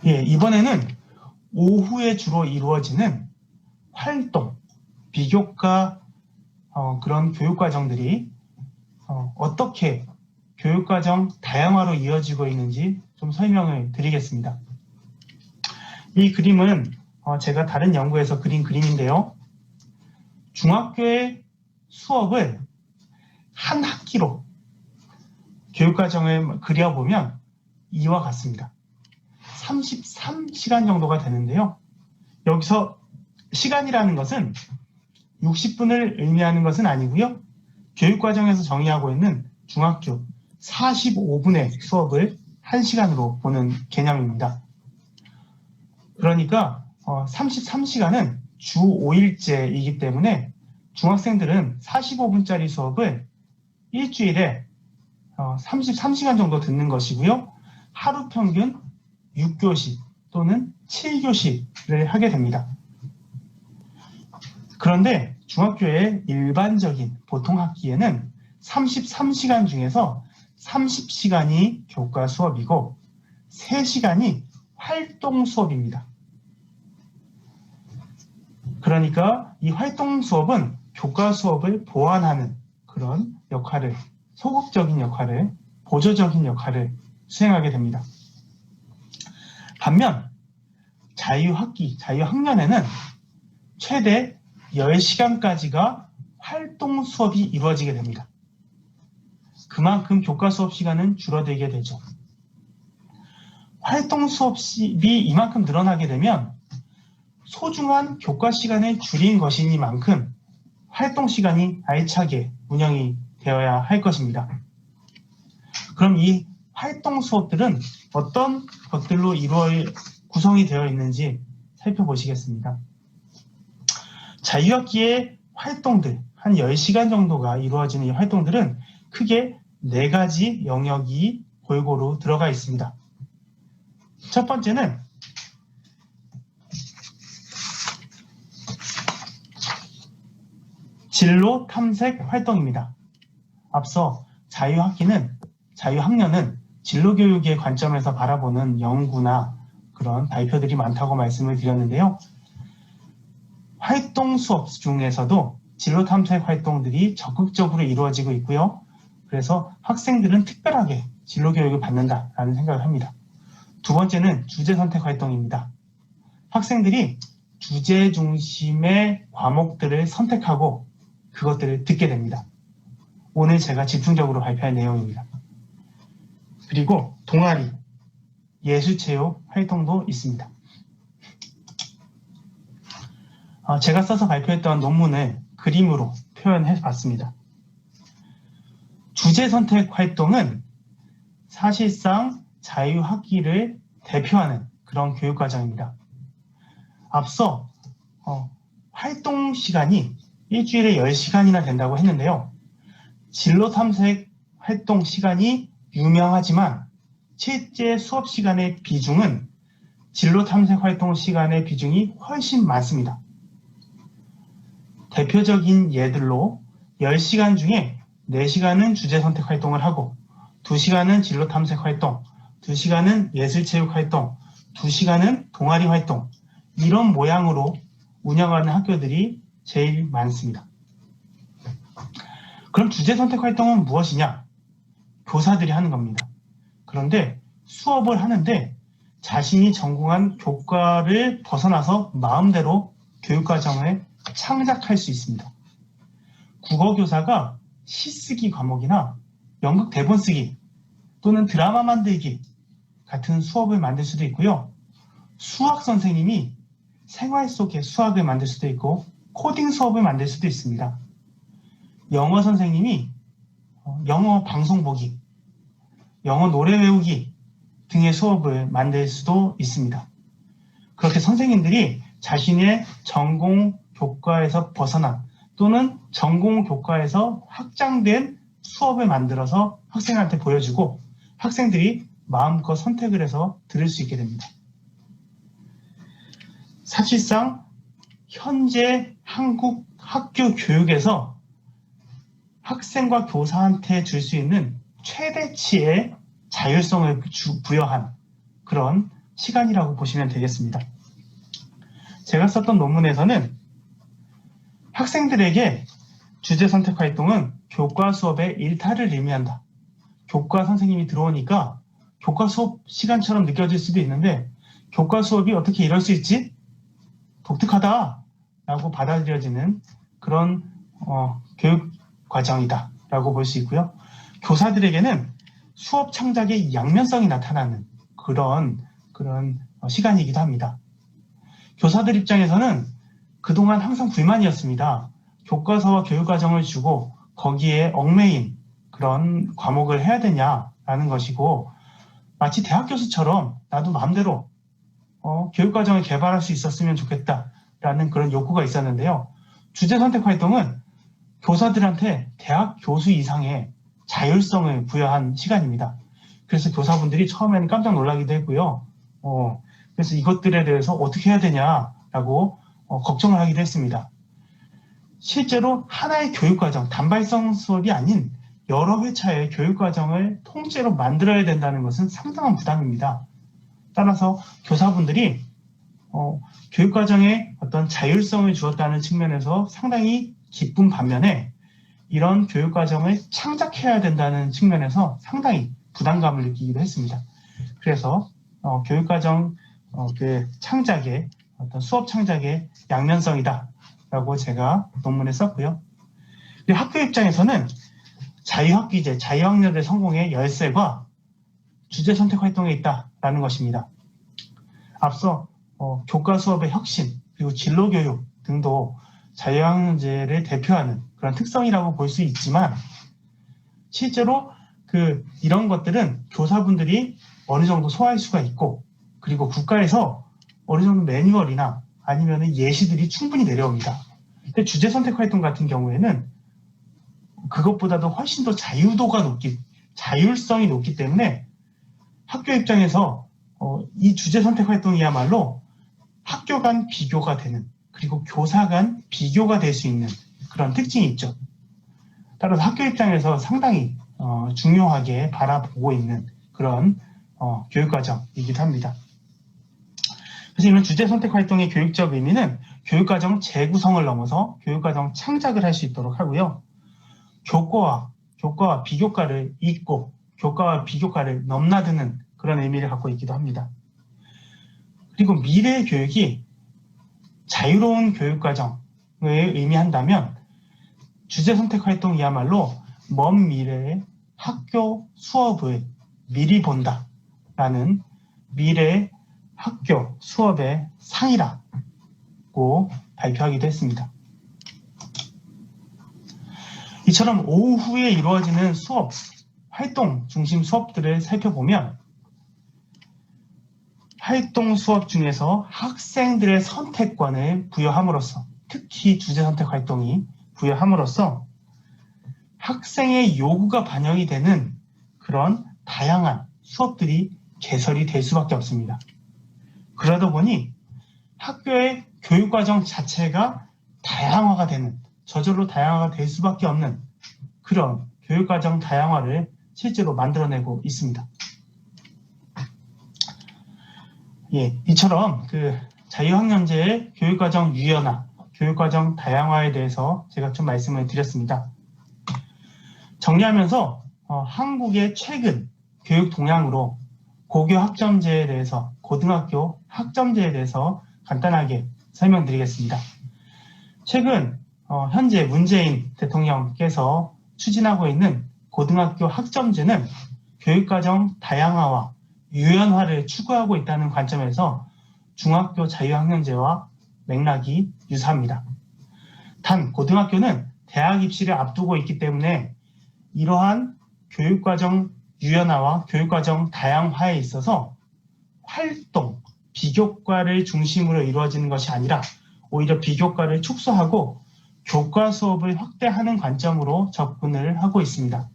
예, 이번에는 오후에 주로 이루어지는 활동, 비교과 그런 교육과정들이 어떻게 교육과정 다양화로 이어지고 있는지 좀 설명을 드리겠습니다. 이 그림은 제가 다른 연구에서 그린 그림인데요. 중학교의 수업을 한 학기로 교육과정을 그려보면 이와 같습니다. 33시간 정도가 되는데요. 여기서 시간이라는 것은 60분을 의미하는 것은 아니고요. 교육과정에서 정의하고 있는 중학교 45분의 수업을 1시간으로 보는 개념입니다. 그러니까 33시간은 주 5일제이기 때문에 중학생들은 45분짜리 수업을 일주일에 33시간 정도 듣는 것이고요. 하루 평균 6교시 또는 7교시를 하게 됩니다. 그런데 중학교의 일반적인 보통 학기에는 33시간 중에서 30시간이 교과 수업이고 3시간이 활동 수업입니다. 그러니까 이 활동 수업은 교과 수업을 보완하는 그런 역할을, 소극적인 역할을, 보조적인 역할을 수행하게 됩니다. 반면 자유학기, 자유학년에는 최대 10시간까지가 활동 수업이 이루어지게 됩니다. 그만큼 교과 수업 시간은 줄어들게 되죠. 활동 수업이 이만큼 늘어나게 되면 소중한 교과 시간을 줄인 것이니만큼 활동 시간이 알차게 운영이 되어야 할 것입니다. 그럼 이 활동 수업들은 어떤 것들로 구성이 되어 있는지 살펴보시겠습니다. 자유학기의 활동들, 한 10시간 정도가 이루어지는 이 활동들은 크게 4가지 영역이 골고루 들어가 있습니다. 첫 번째는 진로 탐색 활동입니다. 앞서 자유학년은 진로교육의 관점에서 바라보는 연구나 그런 발표들이 많다고 말씀을 드렸는데요. 활동 수업 중에서도 진로 탐색 활동들이 적극적으로 이루어지고 있고요. 그래서 학생들은 특별하게 진로교육을 받는다라는 생각을 합니다. 두 번째는 주제 선택 활동입니다. 학생들이 주제 중심의 과목들을 선택하고 그것들을 듣게 됩니다. 오늘 제가 집중적으로 발표할 내용입니다. 그리고 동아리, 예술체육 활동도 있습니다. 제가 써서 발표했던 논문을 그림으로 표현해 봤습니다. 주제 선택 활동은 사실상 자유학기를 대표하는 그런 교육과정입니다. 앞서 활동 시간이 일주일에 10시간이나 된다고 했는데요. 진로 탐색 활동 시간이 유명하지만 실제 수업 시간의 비중은 진로 탐색 활동 시간의 비중이 훨씬 많습니다. 대표적인 예들로 10시간 중에 4시간은 주제 선택 활동을 하고 2시간은 진로 탐색 활동, 2시간은 예술체육 활동, 2시간은 동아리 활동, 이런 모양으로 운영하는 학교들이 제일 많습니다. 그럼 주제 선택 활동은 무엇이냐? 교사들이 하는 겁니다. 그런데 수업을 하는데 자신이 전공한 교과를 벗어나서 마음대로 교육과정을 창작할 수 있습니다. 국어교사가 시쓰기 과목이나 연극 대본 쓰기 또는 드라마 만들기 같은 수업을 만들 수도 있고요. 수학 선생님이 생활 속의 수학을 만들 수도 있고 코딩 수업을 만들 수도 있습니다. 영어 선생님이 영어 방송 보기, 영어 노래 외우기 등의 수업을 만들 수도 있습니다. 그렇게 선생님들이 자신의 전공 교과에서 벗어난 또는 전공 교과에서 확장된 수업을 만들어서 학생한테 보여주고 학생들이 마음껏 선택을 해서 들을 수 있게 됩니다. 사실상 현재 한국 학교 교육에서 학생과 교사한테 줄 수 있는 최대치의 자율성을 부여한 그런 시간이라고 보시면 되겠습니다. 제가 썼던 논문에서는 학생들에게 주제 선택 활동은 교과 수업의 일탈을 의미한다. 교과 선생님이 들어오니까 교과 수업 시간처럼 느껴질 수도 있는데 교과 수업이 어떻게 이럴 수 있지? 독특하다라고 받아들여지는 그런 교육 과정이다 라고 볼 수 있고요. 교사들에게는 수업 창작의 양면성이 나타나는 그런 시간이기도 합니다. 교사들 입장에서는 그동안 항상 불만이었습니다. 교과서와 교육과정을 주고 거기에 얽매인 그런 과목을 해야 되냐라는 것이고, 마치 대학 교수처럼 나도 마음대로 교육과정을 개발할 수 있었으면 좋겠다라는 그런 욕구가 있었는데요. 주제 선택 활동은 교사들한테 대학 교수 이상의 자율성을 부여한 시간입니다. 그래서 교사분들이 처음에는 깜짝 놀라기도 했고요. 그래서 이것들에 대해서 어떻게 해야 되냐라고 걱정을 하기도 했습니다. 실제로 하나의 교육과정, 단발성 수업이 아닌 여러 회차의 교육과정을 통째로 만들어야 된다는 것은 상당한 부담입니다. 따라서 교사분들이 교육과정에 어떤 자율성을 주었다는 측면에서 상당히 기쁜 반면에 이런 교육과정을 창작해야 된다는 측면에서 상당히 부담감을 느끼기도 했습니다. 그래서 교육과정 그 창작의 어떤 수업 창작의 양면성이다라고 제가 논문에 썼고요. 학교 입장에서는 자유학기제, 자유학년의 성공의 열쇠가 주제 선택 활동에 있다라는 것입니다. 앞서 교과 수업의 혁신 그리고 진로교육 등도 자유학년제를 대표하는 그런 특성이라고 볼 수 있지만 실제로 이런 것들은 교사분들이 어느 정도 소화할 수가 있고 그리고 국가에서 어느 정도 매뉴얼이나 아니면 예시들이 충분히 내려옵니다. 근데 주제 선택 활동 같은 경우에는 그것보다도 훨씬 더 자율성이 높기 때문에 학교 입장에서 이 주제 선택 활동이야말로 학교 간 비교가 되는 그리고 교사 간 비교가 될 수 있는 그런 특징이 있죠. 따라서 학교 입장에서 상당히 중요하게 바라보고 있는 그런 교육과정이기도 합니다. 그래서 이런 주제 선택 활동의 교육적 의미는 교육과정 재구성을 넘어서 교육과정 창작을 할 수 있도록 하고요. 교과와 비교과를 잇고 교과와 비교과를 넘나드는 그런 의미를 갖고 있기도 합니다. 그리고 미래의 교육이 자유로운 교육과정을 의미한다면 주제 선택 활동이야말로 먼 미래의 학교 수업을 미리 본다라는 미래의 학교 수업의 상이라고 발표하기도 했습니다. 이처럼 오후에 이루어지는 수업, 활동 중심 수업들을 살펴보면 활동 수업 중에서 학생들의 선택권을 부여함으로써 특히 주제 선택 활동이 부여함으로써 학생의 요구가 반영이 되는 그런 다양한 수업들이 개설이 될 수밖에 없습니다. 그러다 보니 학교의 교육과정 자체가 다양화가 되는, 저절로 다양화가 될 수밖에 없는 그런 교육과정 다양화를 실제로 만들어내고 있습니다. 이처럼 자유학년제의 교육과정 유연화, 교육과정 다양화에 대해서 제가 좀 말씀을 드렸습니다. 정리하면서 한국의 최근 교육 동향으로 고교 학점제에 대해서, 고등학교 학점제에 대해서 간단하게 설명드리겠습니다. 최근 현재 문재인 대통령께서 추진하고 있는 고등학교 학점제는 교육과정 다양화와 유연화를 추구하고 있다는 관점에서 중학교 자유학년제와 맥락이 유사합니다. 단 고등학교는 대학 입시를 앞두고 있기 때문에 이러한 교육과정 유연화와 교육과정 다양화에 있어서 활동, 비교과를 중심으로 이루어지는 것이 아니라 오히려 비교과를 축소하고 교과 수업을 확대하는 관점으로 접근을 하고 있습니다.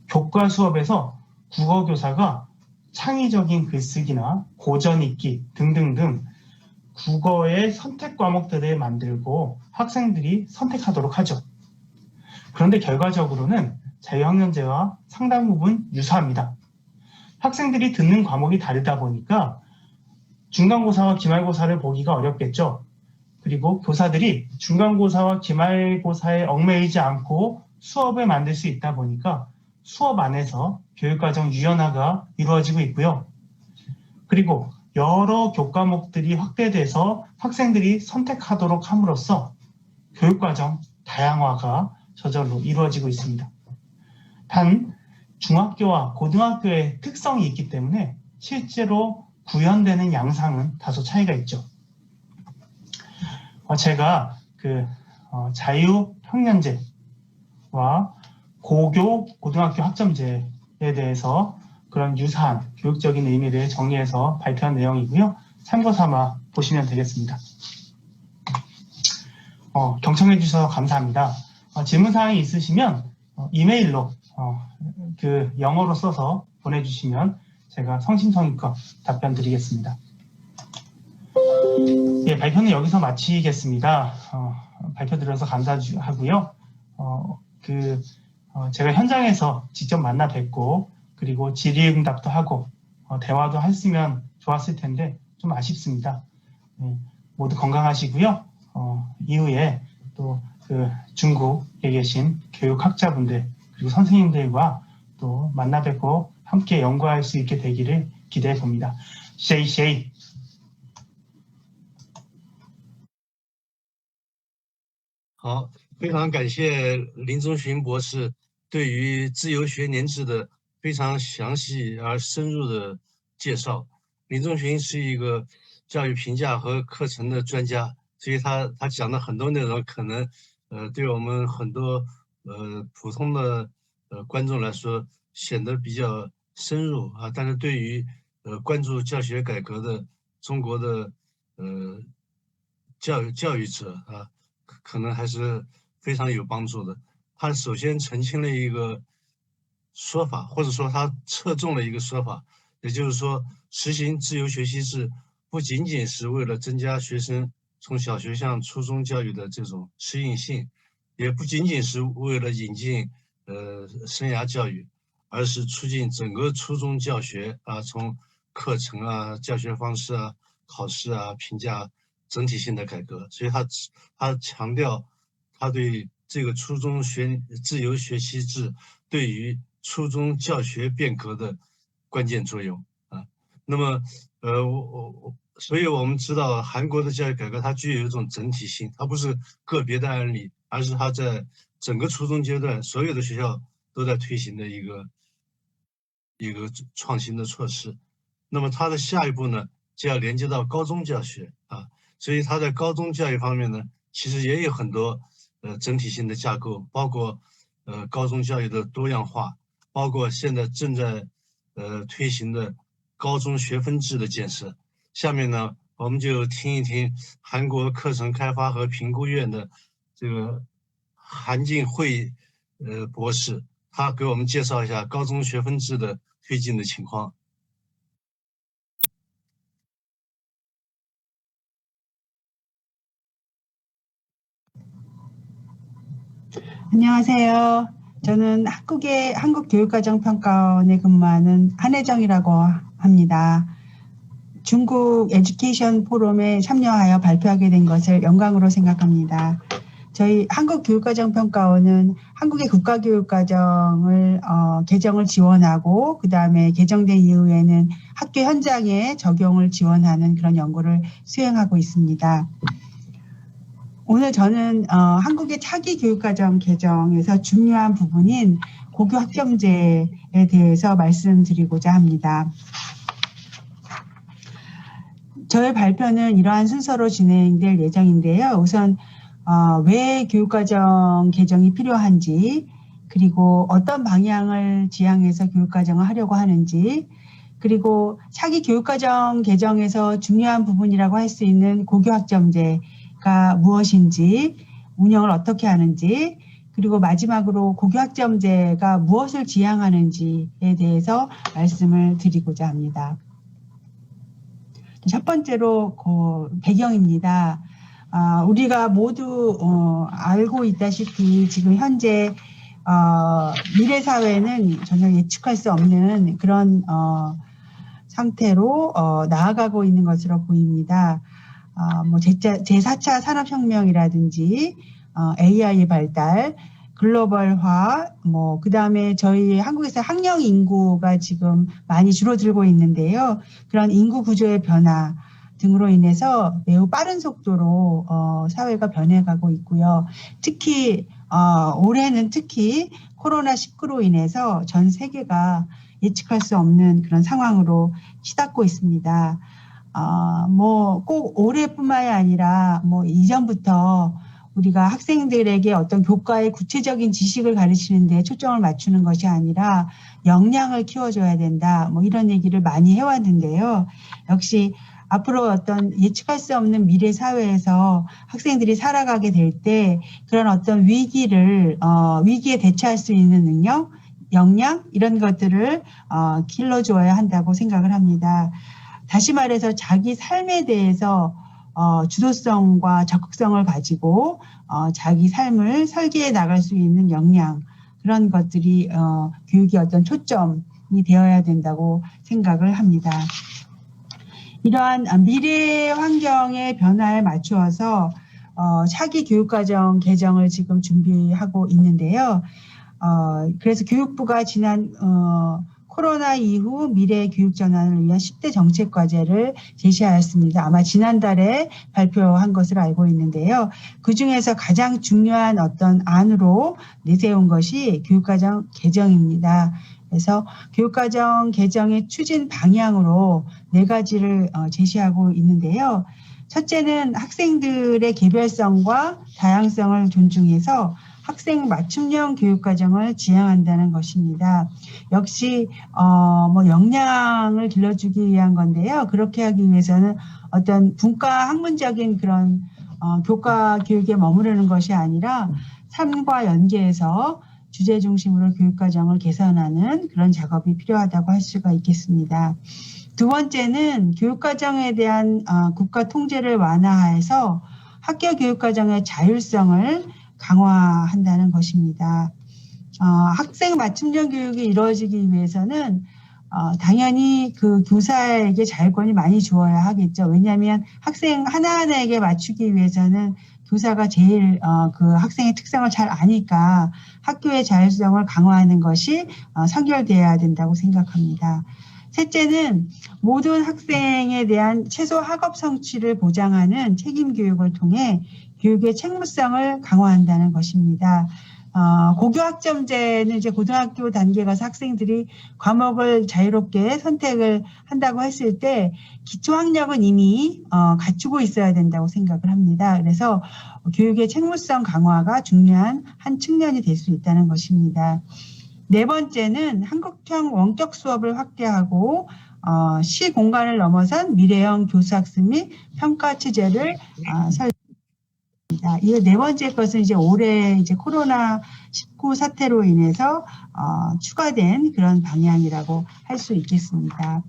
교과 수업에서 국어교사가 창의적인 글쓰기나 고전 읽기 등등등 국어의 선택 과목들을 만들고 학생들이 선택하도록 하죠. 그런데 결과적으로는 자유학년제와 상당 부분 유사합니다. 학생들이 듣는 과목이 다르다 보니까 중간고사와 기말고사를 보기가 어렵겠죠. 그리고 교사들이 중간고사와 기말고사에 얽매이지 않고 수업을 만들 수 있다 보니까 수업 안에서 교육과정 유연화가 이루어지고 있고요. 그리고 여러 교과목들이 확대돼서 학생들이 선택하도록 함으로써 교육과정 다양화가 저절로 이루어지고 있습니다. 단 중학교와 고등학교의 특성이 있기 때문에 실제로 구현되는 양상은 다소 차이가 있죠. 제가 자유학년제와 고교 고등학교 학점제에 대해서 그런 유사한 교육적인 의미에 대해 정리해서 발표한 내용이고요. 참고 삼아 보시면 되겠습니다. 경청해 주셔서 감사합니다. 질문사항이 있으시면 이메일로 그 영어로 써서 보내주시면 제가 성심성의껏 답변 드리겠습니다. 예, 발표는 여기서 마치겠습니다. 발표 드려서 감사하고요. 제가 현장에서 직접 만나 뵙고 그리고 질의응답도 하고 대화도 했으면 좋았을 텐데 좀 아쉽습니다. 모두 건강하시고요. 이후에 또 그 중국에 계신 교육학자분들 그리고 선생님들과 또 만나 뵙고 함께 연구할 수 있게 되기를 기대해 봅니다. 쉐이 好，非常感谢林宗群博士对于自由学年制的非常详细而深入的介绍。林宗群是一个教育评价和课程的专家，所以他讲的很多内容可能对我们很多普通的观众来说显得比较深入啊，但是对于关注教学改革的中国的教育者啊，可能还是非常有帮助的。他首先澄清了一个说法，或者说他侧重了一个说法，也就是说，实行自由学习制不仅仅是为了增加学生从小学向初中教育的这种适应性，也不仅仅是为了引进生涯教育，而是促进整个初中教学啊，从课程啊、教学方式啊、考试啊、评价整体性的改革。所以他强调，他对这个初中自由学习制对于初中教学变革的关键作用啊。那么所以我们知道韩国的教育改革它具有一种整体性，它不是个别的案例，而是它在整个初中阶段所有的学校都在推行的一个创新的措施。那么它的下一步呢，就要连接到高中教学啊，所以它在高中教育方面呢，其实也有很多整体性的架构，包括高中教育的多样化，包括现在正在推行的高中学分制的建设。下面呢，我们就听一听韩国课程开发和评估院的这个韩进惠博士，他给我们介绍一下高中学分制的推进的情况。 안녕하세요. 저는 한국교육과정평가원에 근무하는 한혜정이라고 합니다. 중국 에듀케이션 포럼에 참여하여 발표하게 된 것을 영광으로 생각합니다. 저희 한국교육과정평가원은 한국의 국가교육과정을 개정을 지원하고 그 다음에 개정된 이후에는 학교 현장에 적용을 지원하는 그런 연구를 수행하고 있습니다. 오늘 저는 한국의 차기 교육과정 개정에서 중요한 부분인 고교 학점제에 대해서 말씀드리고자 합니다. 저의 발표는 이러한 순서로 진행될 예정인데요. 우선 왜 교육과정 개정이 필요한지, 그리고 어떤 방향을 지향해서 교육과정을 하려고 하는지, 그리고 차기 교육과정 개정에서 중요한 부분이라고 할 수 있는 고교 학점제가 무엇인지, 운영을 어떻게 하는지, 그리고 마지막으로 고교 학점제가 무엇을 지향하는지에 대해서 말씀을 드리고자 합니다. 첫 번째로 배경입니다. 우리가 모두 알고 있다시피 지금 현재 미래 사회는 전혀 예측할 수 없는 그런 상태로 나아가고 있는 것으로 보입니다. 제4차 산업혁명이라든지 AI의 발달, 글로벌화, 그 다음에 저희 한국에서 학령 인구가 지금 많이 줄어들고 있는데요. 그런 인구 구조의 변화 등으로 인해서 매우 빠른 속도로 사회가 변해가고 있고요. 특히 올해는 특히 코로나19로 인해서 전 세계가 예측할 수 없는 그런 상황으로 치닫고 있습니다. 꼭 올해뿐만이 아니라 이전부터 우리가 학생들에게 어떤 교과의 구체적인 지식을 가르치는 데 초점을 맞추는 것이 아니라 역량을 키워줘야 된다. 뭐 이런 얘기를 많이 해왔는데요. 역시 앞으로 어떤 예측할 수 없는 미래 사회에서 학생들이 살아가게 될 때 그런 어떤 위기에 대처할 수 있는 능력, 역량 이런 것들을 길러줘야 한다고 생각을 합니다. 다시 말해서 자기 삶에 대해서 주도성과 적극성을 가지고 자기 삶을 설계해 나갈 수 있는 역량 그런 것들이 교육의 어떤 초점이 되어야 된다고 생각을 합니다. 이러한 미래 환경의 변화에 맞추어서 차기 교육과정 개정을 지금 준비하고 있는데요. 그래서 교육부가 지난 코로나 이후 미래 교육 전환을 위한 10대 정책 과제를 제시하였습니다. 아마 지난달에 발표한 것으로 알고 있는데요. 그중에서 가장 중요한 어떤 안으로 내세운 것이 교육과정 개정입니다. 그래서 교육과정 개정의 추진 방향으로 4가지를 제시하고 있는데요. 첫째는 학생들의 개별성과 다양성을 존중해서 학생 맞춤형 교육과정을 지향한다는 것입니다. 역시 역량을 길러주기 위한 건데요. 그렇게 하기 위해서는 어떤 분과 학문적인 그런 교과 교육에 머무르는 것이 아니라 삶과 연계해서 주제 중심으로 교육과정을 개선하는 그런 작업이 필요하다고 할 수가 있겠습니다. 두 번째는 교육과정에 대한 국가 통제를 완화해서 학교 교육과정의 자율성을 강화한다는 것입니다. 학생 맞춤형 교육이 이루어지기 위해서는 당연히 그 교사에게 자율권이 많이 주어야 하겠죠. 왜냐하면 학생 하나하나에게 맞추기 위해서는 교사가 제일 그 학생의 특성을 잘 아니까 학교의 자율성을 강화하는 것이 선결되어야 된다고 생각합니다. 셋째는 모든 학생에 대한 최소 학업 성취를 보장하는 책임 교육을 통해 교육의 책무성을 강화한다는 것입니다. 고교학점제는 이제 고등학교 단계 가서 학생들이 과목을 자유롭게 선택을 한다고 했을 때 기초학력은 이미 갖추고 있어야 된다고 생각을 합니다. 그래서 교육의 책무성 강화가 중요한 한 측면이 될 수 있다는 것입니다. 네 번째는 한국형 원격 수업을 확대하고 시 공간을 넘어선 미래형 교수학습 및 평가 체제를 설립합니다. 이 네 번째 것은 이제 올해 이제 코로나19 사태로 인해서 추가된 그런 방향이라고 할 수 있겠습니다.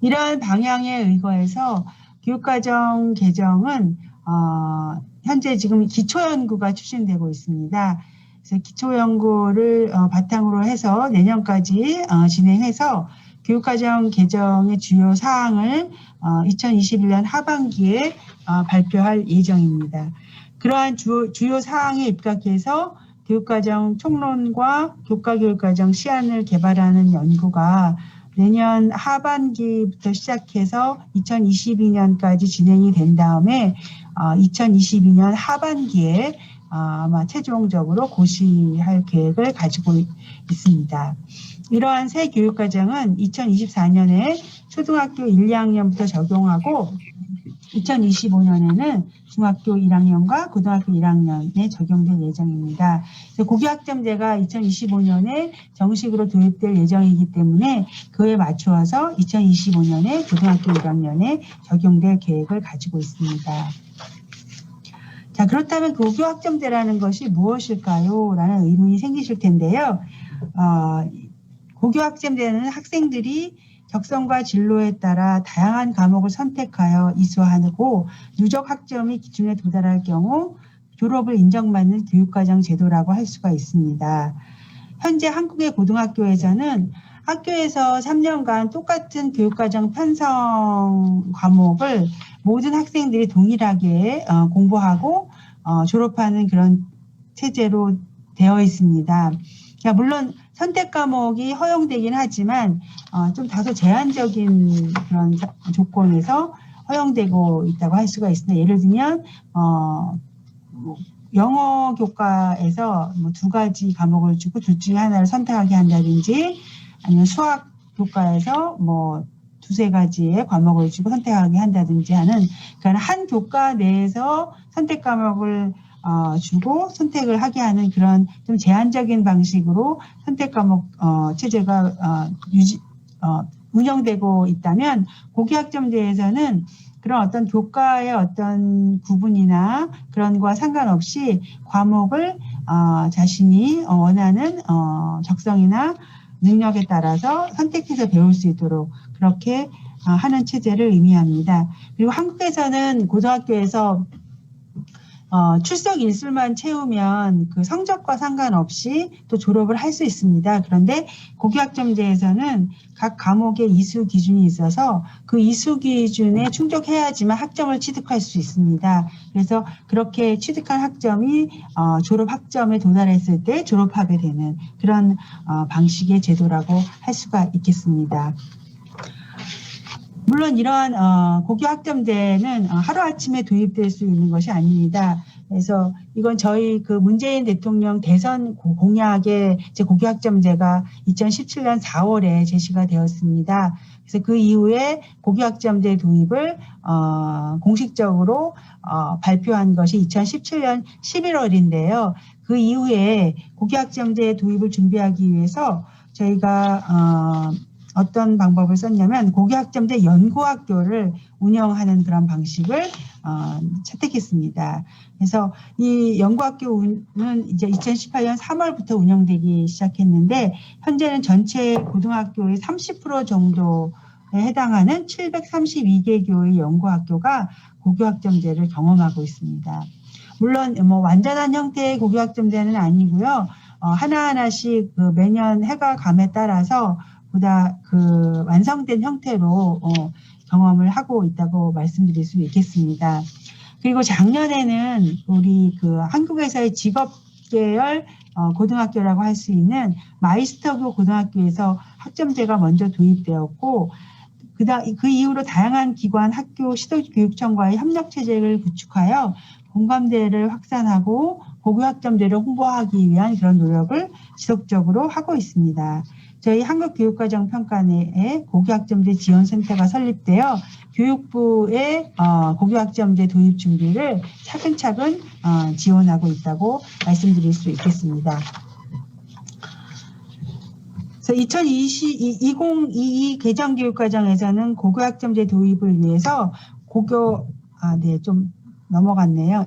이러한 방향에 의거해서 교육과정 개정은 현재 지금 기초연구가 추진되고 있습니다. 그래서 기초연구를 바탕으로 해서 내년까지 진행해서 교육과정 개정의 주요 사항을 2021년 하반기에 발표할 예정입니다. 그러한 주요 사항에 입각해서 교육과정 총론과 교과교육과정 시안을 개발하는 연구가 내년 하반기부터 시작해서 2022년까지 진행이 된 다음에 2022년 하반기에 아마 최종적으로 고시할 계획을 가지고 있습니다. 이러한 새 교육과정은 2024년에 초등학교 1, 2학년부터 적용하고 2025년에는 중학교 1학년과 고등학교 1학년에 적용될 예정입니다. 고교학점제가 2025년에 정식으로 도입될 예정이기 때문에 그에 맞추어서 2025년에 고등학교 1학년에 적용될 계획을 가지고 있습니다. 자, 그렇다면 고교학점제라는 것이 무엇일까요? 라는 의문이 생기실 텐데요. 고교학점제는 학생들이 적성과 진로에 따라 다양한 과목을 선택하여 이수하고 누적 학점이 기준에 도달할 경우 졸업을 인정받는 교육과정 제도라고 할 수가 있습니다. 현재 한국의 고등학교에서는 학교에서 3년간 똑같은 교육과정 편성 과목을 모든 학생들이 동일하게 공부하고 졸업하는 그런 체제로 되어 있습니다. 물론 선택 과목이 허용되긴 하지만 좀 다소 제한적인 그런 조건에서 허용되고 있다고 할 수가 있습니다. 예를 들면 영어 교과에서 2가지 과목을 주고 둘 중에 하나를 선택하게 한다든지 아니면 수학 교과에서 2-3가지의 과목을 주고 선택하게 한다든지 하는 그러니까 한 교과 내에서 선택 과목을 주고 선택을 하게 하는 그런 좀 제한적인 방식으로 선택 과목 체제가 운영되고 있다면 고교학점제에서는 그런 어떤 교과의 어떤 구분이나 그런 거와 상관없이 과목을 자신이 원하는 적성이나 능력에 따라서 선택해서 배울 수 있도록 그렇게 하는 체제를 의미합니다. 그리고 한국에서는 고등학교에서 출석 일수만 채우면 그 성적과 상관없이 또 졸업을 할 수 있습니다. 그런데 고교학점제에서는 각 과목의 이수 기준이 있어서 그 이수 기준에 충족해야지만 학점을 취득할 수 있습니다. 그래서 그렇게 취득한 학점이 졸업 학점에 도달했을 때 졸업하게 되는 그런 방식의 제도라고 할 수가 있겠습니다. 물론 이러한 고교학점제는 하루아침에 도입될 수 있는 것이 아닙니다. 그래서 이건 저희 그 문재인 대통령 대선 공약의 고교학점제가 2017년 4월에 제시가 되었습니다. 그래서 그 이후에 고교학점제 도입을 공식적으로 발표한 것이 2017년 11월인데요. 그 이후에 고교학점제 도입을 준비하기 위해서 저희가 어떤 방법을 썼냐면 고교학점제 연구학교를 운영하는 그런 방식을 채택했습니다. 그래서 이 연구학교는 이제 2018년 3월부터 운영되기 시작했는데 현재는 전체 고등학교의 30% 정도에 해당하는 732개 교의 연구학교가 고교학점제를 경험하고 있습니다. 물론 뭐 완전한 형태의 고교학점제는 아니고요. 하나하나씩 그 매년 해가 감에 따라서 보다 그 완성된 형태로 경험을 하고 있다고 말씀드릴 수 있겠습니다. 그리고 작년에는 우리 그 한국에서의 직업계열 고등학교라고 할 수 있는 마이스터교 고등학교에서 학점제가 먼저 도입되었고 그 이후로 다양한 기관, 학교, 시도교육청과의 협력체제를 구축하여 공감대를 확산하고 고교학점제를 홍보하기 위한 그런 노력을 지속적으로 하고 있습니다. 저희 한국교육과정평가내에 고교학점제 지원센터가 설립되어 교육부의 고교학점제 도입 준비를 차근차근 지원하고 있다고 말씀드릴 수 있겠습니다. 그래서 2022 개정교육과정에서는 고교학점제 도입을 위해서 좀 넘어갔네요.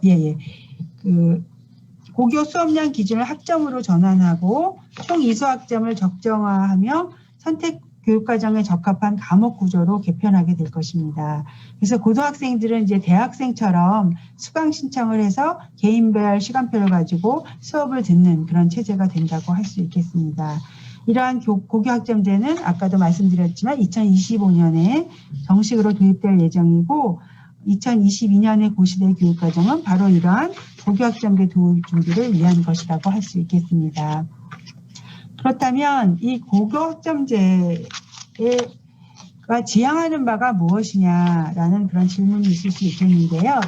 고교 수업량 기준을 학점으로 전환하고 총 이수 학점을 적정화하며 선택 교육과정에 적합한 과목 구조로 개편하게 될 것입니다. 그래서 고등학생들은 이제 대학생처럼 수강 신청을 해서 개인별 시간표를 가지고 수업을 듣는 그런 체제가 된다고 할 수 있겠습니다. 이러한 고교학점제는 아까도 말씀드렸지만 2025년에 정식으로 도입될 예정이고 2022년에 고시될 교육과정은 바로 이러한 고교학점제 도입 준비를 위한 것이라고 할 수 있겠습니다. 그렇다면 이 고교학점제가 지향하는 바가 무엇이냐라는 그런 질문이 있을 수 있겠는데요.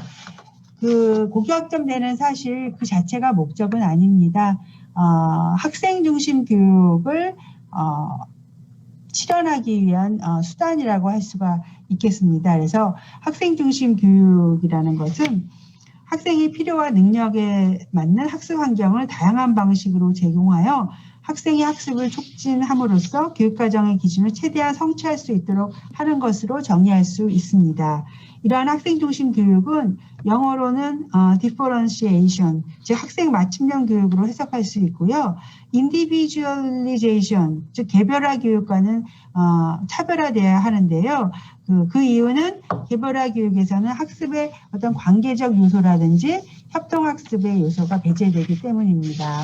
그 고교학점제는 사실 그 자체가 목적은 아닙니다. 학생 중심 교육을 실현하기 위한 수단이라고 할 수가 있겠습니다. 그래서 학생 중심 교육이라는 것은 학생의 필요와 능력에 맞는 학습 환경을 다양한 방식으로 제공하여 학생의 학습을 촉진함으로써 교육과정의 기준을 최대한 성취할 수 있도록 하는 것으로 정의할 수 있습니다. 이러한 학생 중심 교육은 영어로는 differentiation, 즉 학생 맞춤형 교육으로 해석할 수 있고요. individualization, 즉 개별화 교육과는 차별화되어야 하는데요. 그 이유는 개별화 교육에서는 학습의 어떤 관계적 요소라든지 협동학습의 요소가 배제되기 때문입니다.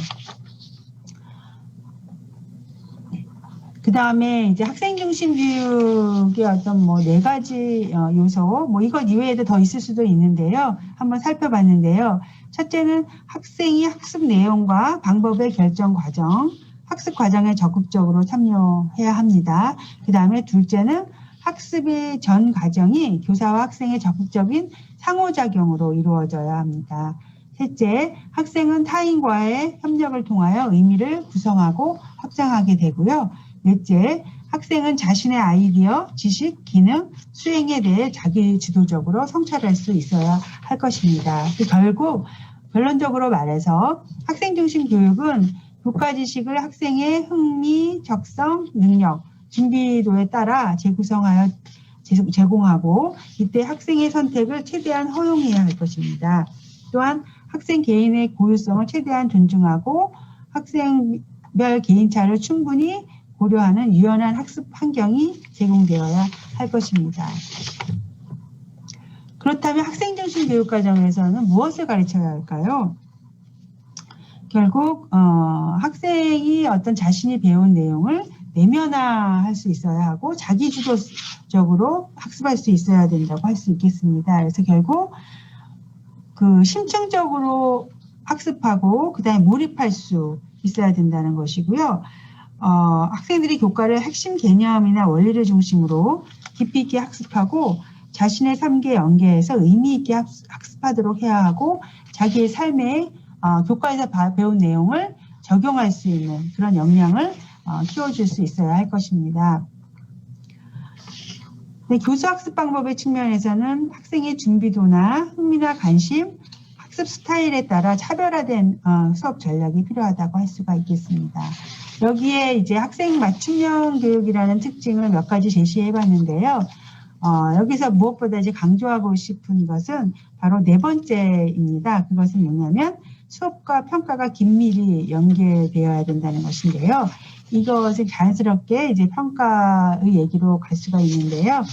그 다음에 이제 학생 중심 교육의 어떤 뭐 4가지 요소, 뭐 이것 이외에도 더 있을 수도 있는데요. 한번 살펴봤는데요. 첫째는 학생이 학습 내용과 방법의 결정 과정, 학습 과정에 적극적으로 참여해야 합니다. 그 다음에 둘째는 학습의 전 과정이 교사와 학생의 적극적인 상호작용으로 이루어져야 합니다. 셋째, 학생은 타인과의 협력을 통하여 의미를 구성하고 확장하게 되고요. 넷째, 학생은 자신의 아이디어, 지식, 기능, 수행에 대해 자기 주도적으로 성찰할 수 있어야 할 것입니다. 결국 결론적으로 말해서 학생 중심 교육은 교과 지식을 학생의 흥미, 적성, 능력, 준비도에 따라 재구성하여 제공하고 이때 학생의 선택을 최대한 허용해야 할 것입니다. 또한 학생 개인의 고유성을 최대한 존중하고 학생별 개인차를 충분히 고려하는 유연한 학습 환경이 제공되어야 할 것입니다. 그렇다면 학생 중심 교육 과정에서는 무엇을 가르쳐야 할까요? 결국 학생이 어떤 자신이 배운 내용을 내면화할 수 있어야 하고 자기주도적으로 학습할 수 있어야 된다고 할 수 있겠습니다. 그래서 결국 그 심층적으로 학습하고 그다음에 몰입할 수 있어야 된다는 것이고요. 학생들이 교과를 핵심 개념이나 원리를 중심으로 깊이 있게 학습하고 자신의 삶에 연계해서 의미 있게 학습하도록 해야 하고 자기의 삶에 교과에서 배운 내용을 적용할 수 있는 그런 역량을 키워줄 수 있어야 할 것입니다. 네, 교수 학습 방법의 측면에서는 학생의 준비도나 흥미나 관심, 학습 스타일에 따라 차별화된 수업 전략이 필요하다고 할 수가 있겠습니다. 여기에 이제 학생 맞춤형 교육이라는 특징을 몇 가지 제시해 봤는데요. 여기서 무엇보다 이제 강조하고 싶은 것은 바로 네 번째입니다. 그것은 뭐냐면 수업과 평가가 긴밀히 연계되어야 된다는 것인데요. 이것은 자연스럽게 이제 평가의 얘기로 갈 수가 있는데요.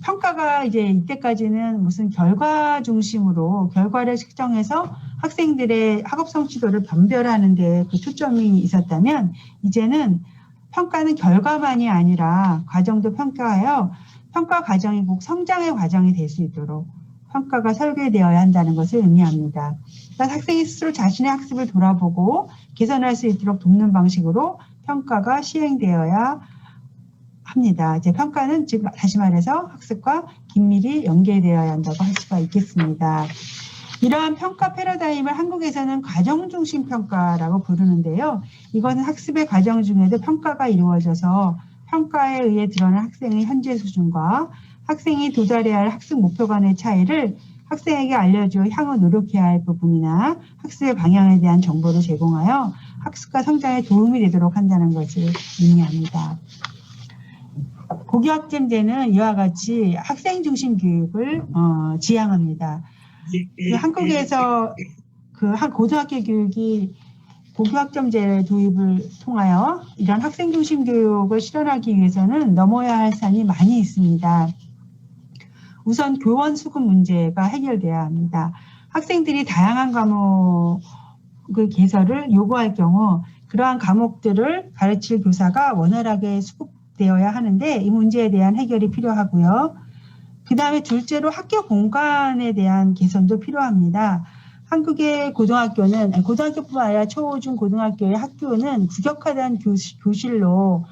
평가가 이제 이때까지는 무슨 결과 중심으로 결과를 측정해서 학생들의 학업 성취도를 변별하는 데 그 초점이 있었다면 이제는 평가는 결과만이 아니라 과정도 평가하여 평가 과정이 꼭 성장의 과정이 될 수 있도록 평가가 설계되어야 한다는 것을 의미합니다. 그러니까 학생이 스스로 자신의 학습을 돌아보고 개선할 수 있도록 돕는 방식으로 평가가 시행되어야 합니다. 이제 평가는 즉 다시 말해서 학습과 긴밀히 연계되어야 한다고 할 수가 있겠습니다. 이러한 평가 패러다임을 한국에서는 과정 중심 평가라고 부르는데요. 이것은 학습의 과정 중에도 평가가 이루어져서 평가에 의해 드러난 학생의 현재 수준과 학생이 도달해야 할 학습 목표 간의 차이를 학생에게 알려주어 향후 노력해야 할 부분이나 학습의 방향에 대한 정보를 제공하여 학습과 성장에 도움이 되도록 한다는 것을 의미합니다. 고교학점제는 이와 같이 학생 중심 교육을 지향합니다. 한국에서 그 고등학교 교육이 고교학점제 도입을 통하여 이런 학생 중심 교육을 실현하기 위해서는 넘어야 할 산이 많이 있습니다. 우선 교원 수급 문제가 해결돼야 합니다. 학생들이 다양한 과목의 개설을 요구할 경우 그러한 과목들을 가르칠 교사가 원활하게 수급되어야 하는데 이 문제에 대한 해결이 필요하고요. 그 다음에 둘째로 학교 공간에 대한 개선도 필요합니다. 한국의 고등학교는 고등학교뿐만 아니라 초, 중, 고등학교의 학교는 규격화된 교실로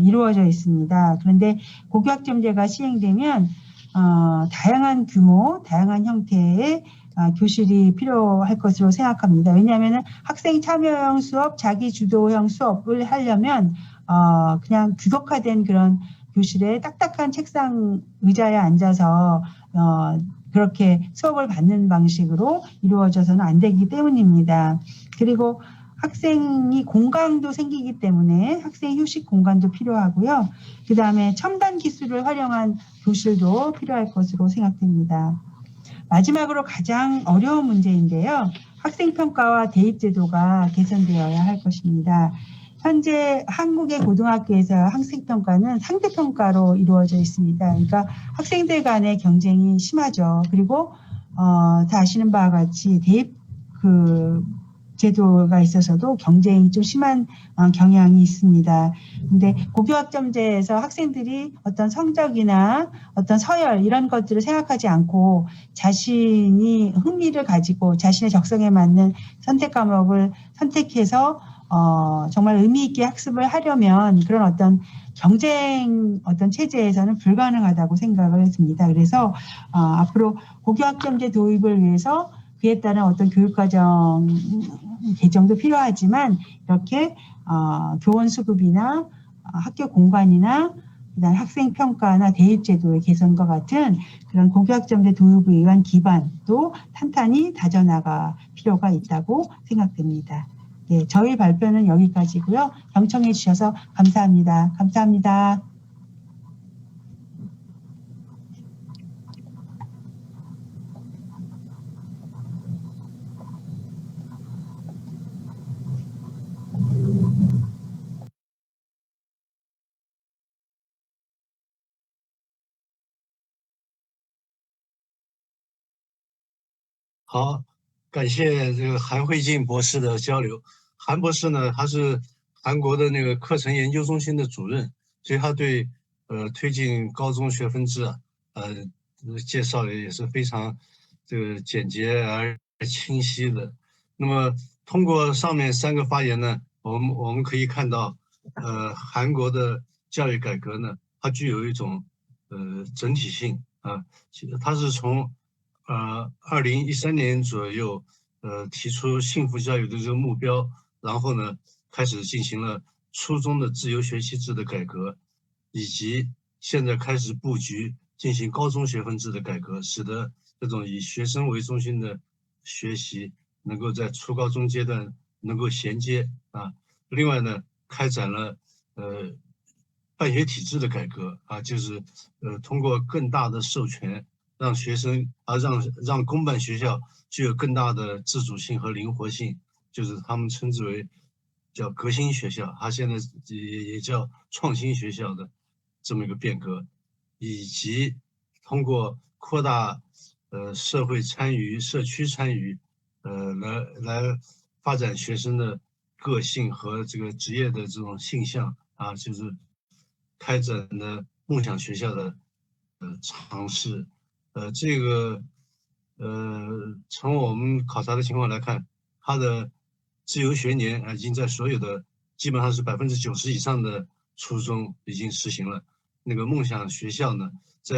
이루어져 있습니다. 그런데 고교학점제가 시행되면 다양한 규모, 다양한 형태의 교실이 필요할 것으로 생각합니다. 왜냐하면 학생 참여형 수업, 자기 주도형 수업을 하려면 그냥 규격화된 그런 교실에 딱딱한 책상 의자에 앉아서 그렇게 수업을 받는 방식으로 이루어져서는 안 되기 때문입니다. 그리고 학생이 공간도 생기기 때문에 학생 휴식 공간도 필요하고요. 그 다음에 첨단 기술을 활용한 교실도 필요할 것으로 생각됩니다. 마지막으로 가장 어려운 문제인데요. 학생평가와 대입제도가 개선되어야 할 것입니다. 현재 한국의 고등학교에서 학생평가는 상대평가로 이루어져 있습니다. 그러니까 학생들 간의 경쟁이 심하죠. 그리고 다 아시는 바와 같이 대입 제도가 있어서도 경쟁이 좀 심한 경향이 있습니다. 근데 고교학점제에서 학생들이 어떤 성적이나 어떤 서열 이런 것들을 생각하지 않고 자신이 흥미를 가지고 자신의 적성에 맞는 선택 과목을 선택해서 정말 의미 있게 학습을 하려면 그런 어떤 경쟁 어떤 체제에서는 불가능하다고 생각을 했습니다. 그래서 앞으로 고교학점제 도입을 위해서 그에 따른 어떤 교육과정 개정도 필요하지만 이렇게 교원 수급이나 학교 공간이나 그다음 학생 평가나 대입 제도의 개선과 같은 그런 고교학점제 도입을 위한 기반도 탄탄히 다져나갈 필요가 있다고 생각됩니다. 네, 저희 발표는 여기까지고요. 경청해 주셔서 감사합니다. 감사합니다.好，感谢这个韩慧静博士的交流。韩博士呢，他是韩国的那个课程研究中心的主任，所以他对推进高中学分制介绍的也是非常这个简洁而清晰的。那么通过上面3个发言呢，我们可以看到，韩国的教育改革呢，它具有一种整体性啊，它是从2013年左右，提出幸福教育的这个目标，然后呢，开始进行了初中的自由学习制的改革，以及现在开始布局进行高中学分制的改革，使得这种以学生为中心的学习能够在初高中阶段能够衔接啊。另外呢，开展了办学体制的改革啊，就是通过更大的授权。让学生让公办学校具有更大的自主性和灵活性，就是他们称之为叫革新学校，它现在也叫创新学校的这么一个变革，以及通过扩大社会参与、社区参与，来发展学生的个性和这个职业的这种性向啊，就是开展了梦想学校的尝试。这个从我们考察的情况来看，它的自由学年已经在所有的基本上是90%以上的初中已经实行了。那个梦想学校呢，在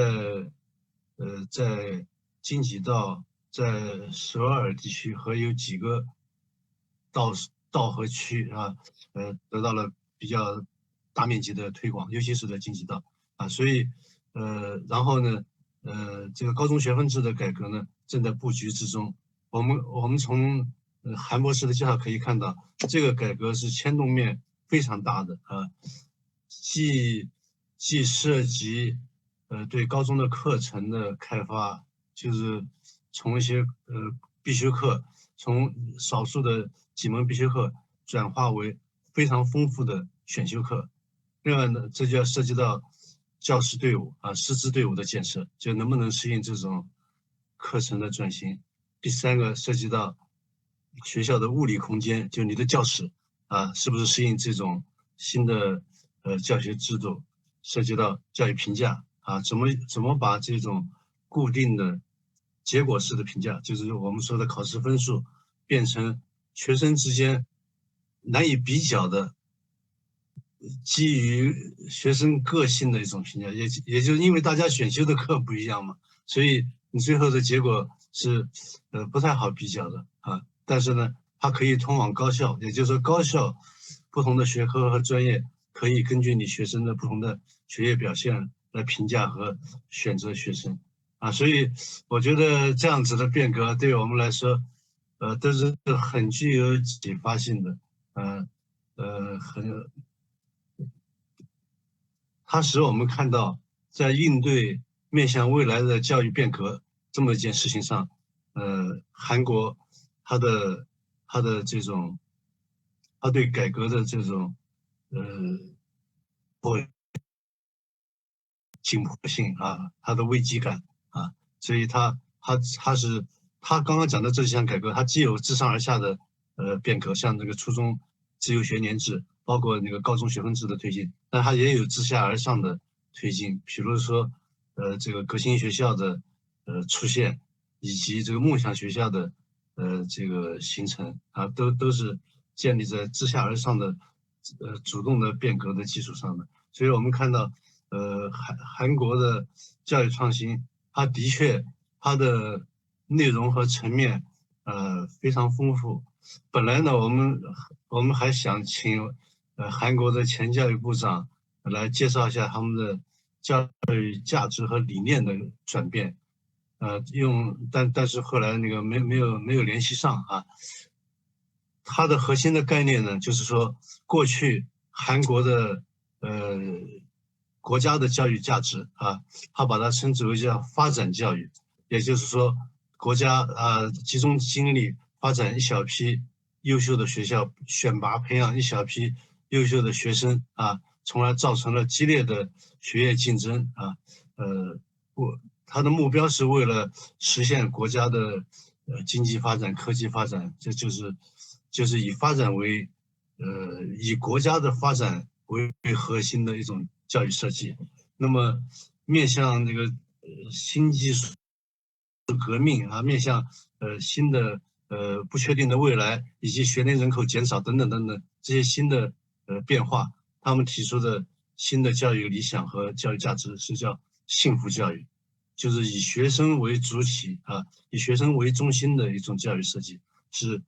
京畿道、在首尔地区和有几个道和区啊，得到了比较大面积的推广，尤其是在京畿道啊，所以然后呢。这个高中学分制的改革呢，正在布局之中。我们从韩博士的介绍可以看到，这个改革是牵动面非常大的啊，既涉及对高中的课程的开发，就是从一些必修课，从少数的几门必修课转化为非常丰富的选修课。另外呢，这就要涉及到教师队伍啊，师资队伍的建设，就能不能适应这种课程的转型。第3个涉及到学校的物理空间，就你的教室啊，是不是适应这种新的教学制度？涉及到教育评价啊，怎么把这种固定的结果式的评价，就是我们说的考试分数，变成学生之间难以比较的。基于学生个性的一种评价，也就是因为大家选修的课不一样嘛，所以你最后的结果是不太好比较的啊。但是呢，它可以通往高校，也就是说高校不同的学科和专业可以根据你学生的不同的学业表现来评价和选择学生啊。所以我觉得这样子的变革对我们来说，都是很具有启发性的，它使我们看到，在应对面向未来的教育变革这么一件事情上，韩国它的这种，它对改革的这种紧迫性啊，它的危机感啊，所以他刚刚讲的这项改革，它既有自上而下的变革，像这个初中自由学年制，包括那个高中学分制的推进，但它也有自下而上的推进，比如说这个革新学校的出现，以及这个梦想学校的这个形成啊，都是建立在自下而上的主动的变革的基础上的。所以我们看到韩国的教育创新，它的确它的内容和层面非常丰富。本来呢，我们还想请韩国的前教育部长来介绍一下他们的教育价值和理念的转变。但是后来那个没有联系上啊。它的核心的概念呢，就是说过去韩国的国家的教育价值啊，他把它称之为叫发展教育，也就是说国家集中精力发展一小批优秀的学校，选拔培养一小批优秀的学生啊，从而造成了激烈的学业竞争啊。它的目标是为了实现国家的经济发展、科技发展，这就是以发展为以国家的发展为核心的一种教育设计。那么面向这个新技术革命啊，面向新的不确定的未来，以及学龄人口减少等等等等这些新的变化，他们提出的新的教育理想和教育价值是叫幸福教育，就是以学生为主体啊，以学生为中心的一种教育设计，是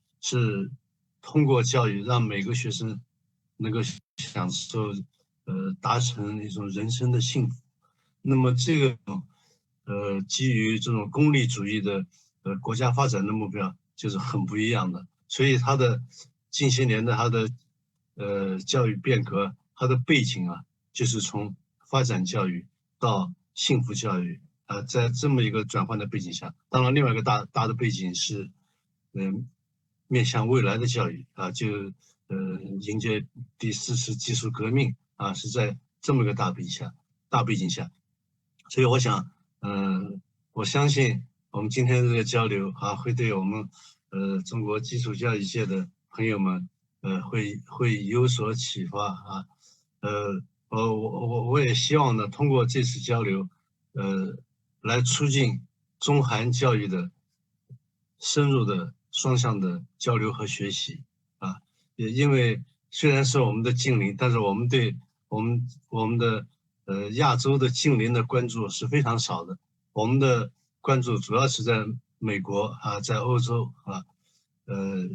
通过教育让每个学生能够享受达成一种人生的幸福。那么这个基于这种功利主义的国家发展的目标就是很不一样的。所以它的近些年的它的教育变革，它的背景啊，就是从发展教育到幸福教育啊，在这么一个转换的背景下，当然另外一个大的背景是面向未来的教育啊，就迎接第4次技术革命啊，是在这么一个大背景下，所以我想，我相信我们今天这个交流啊，会对我们中国基础教育界的朋友们会有所启发啊。我也希望呢，通过这次交流，来促进中韩教育的深入的双向的交流和学习啊。也因为虽然是我们的近邻，但是我们对我们的亚洲的近邻的关注是非常少的。我们的关注主要是在美国啊，在欧洲啊。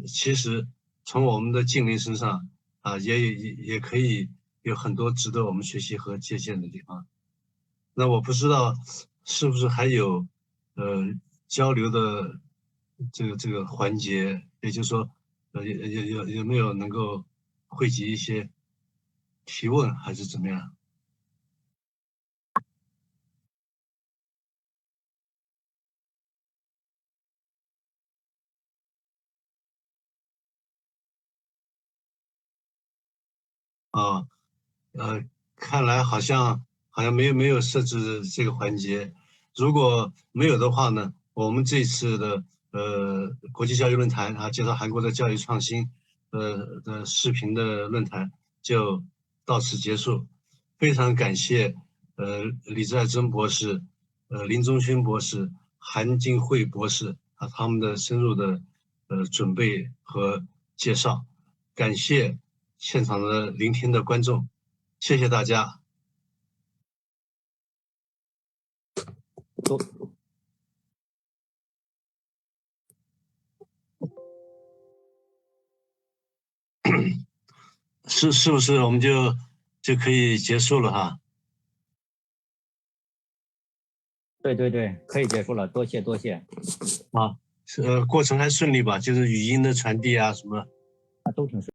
其实从我们的近邻身上啊，也可以有很多值得我们学习和借鉴的地方。那我不知道是不是还有交流的这个环节，也就是说有没有能够汇集一些提问，还是怎么样？啊，看来好像没有设置这个环节。如果没有的话呢，我们这次的国际教育论坛啊，介绍韩国的教育创新的视频的论坛就到此结束。非常感谢李在珍博士、林中勋博士、韩金惠博士啊他们的深入的准备和介绍，感谢现场的聆听的观众，谢谢大家。是不是我们就可以结束了哈？对对对，可以结束了，多谢多谢。啊，过程还顺利吧？就是语音的传递啊什么？啊，都挺顺。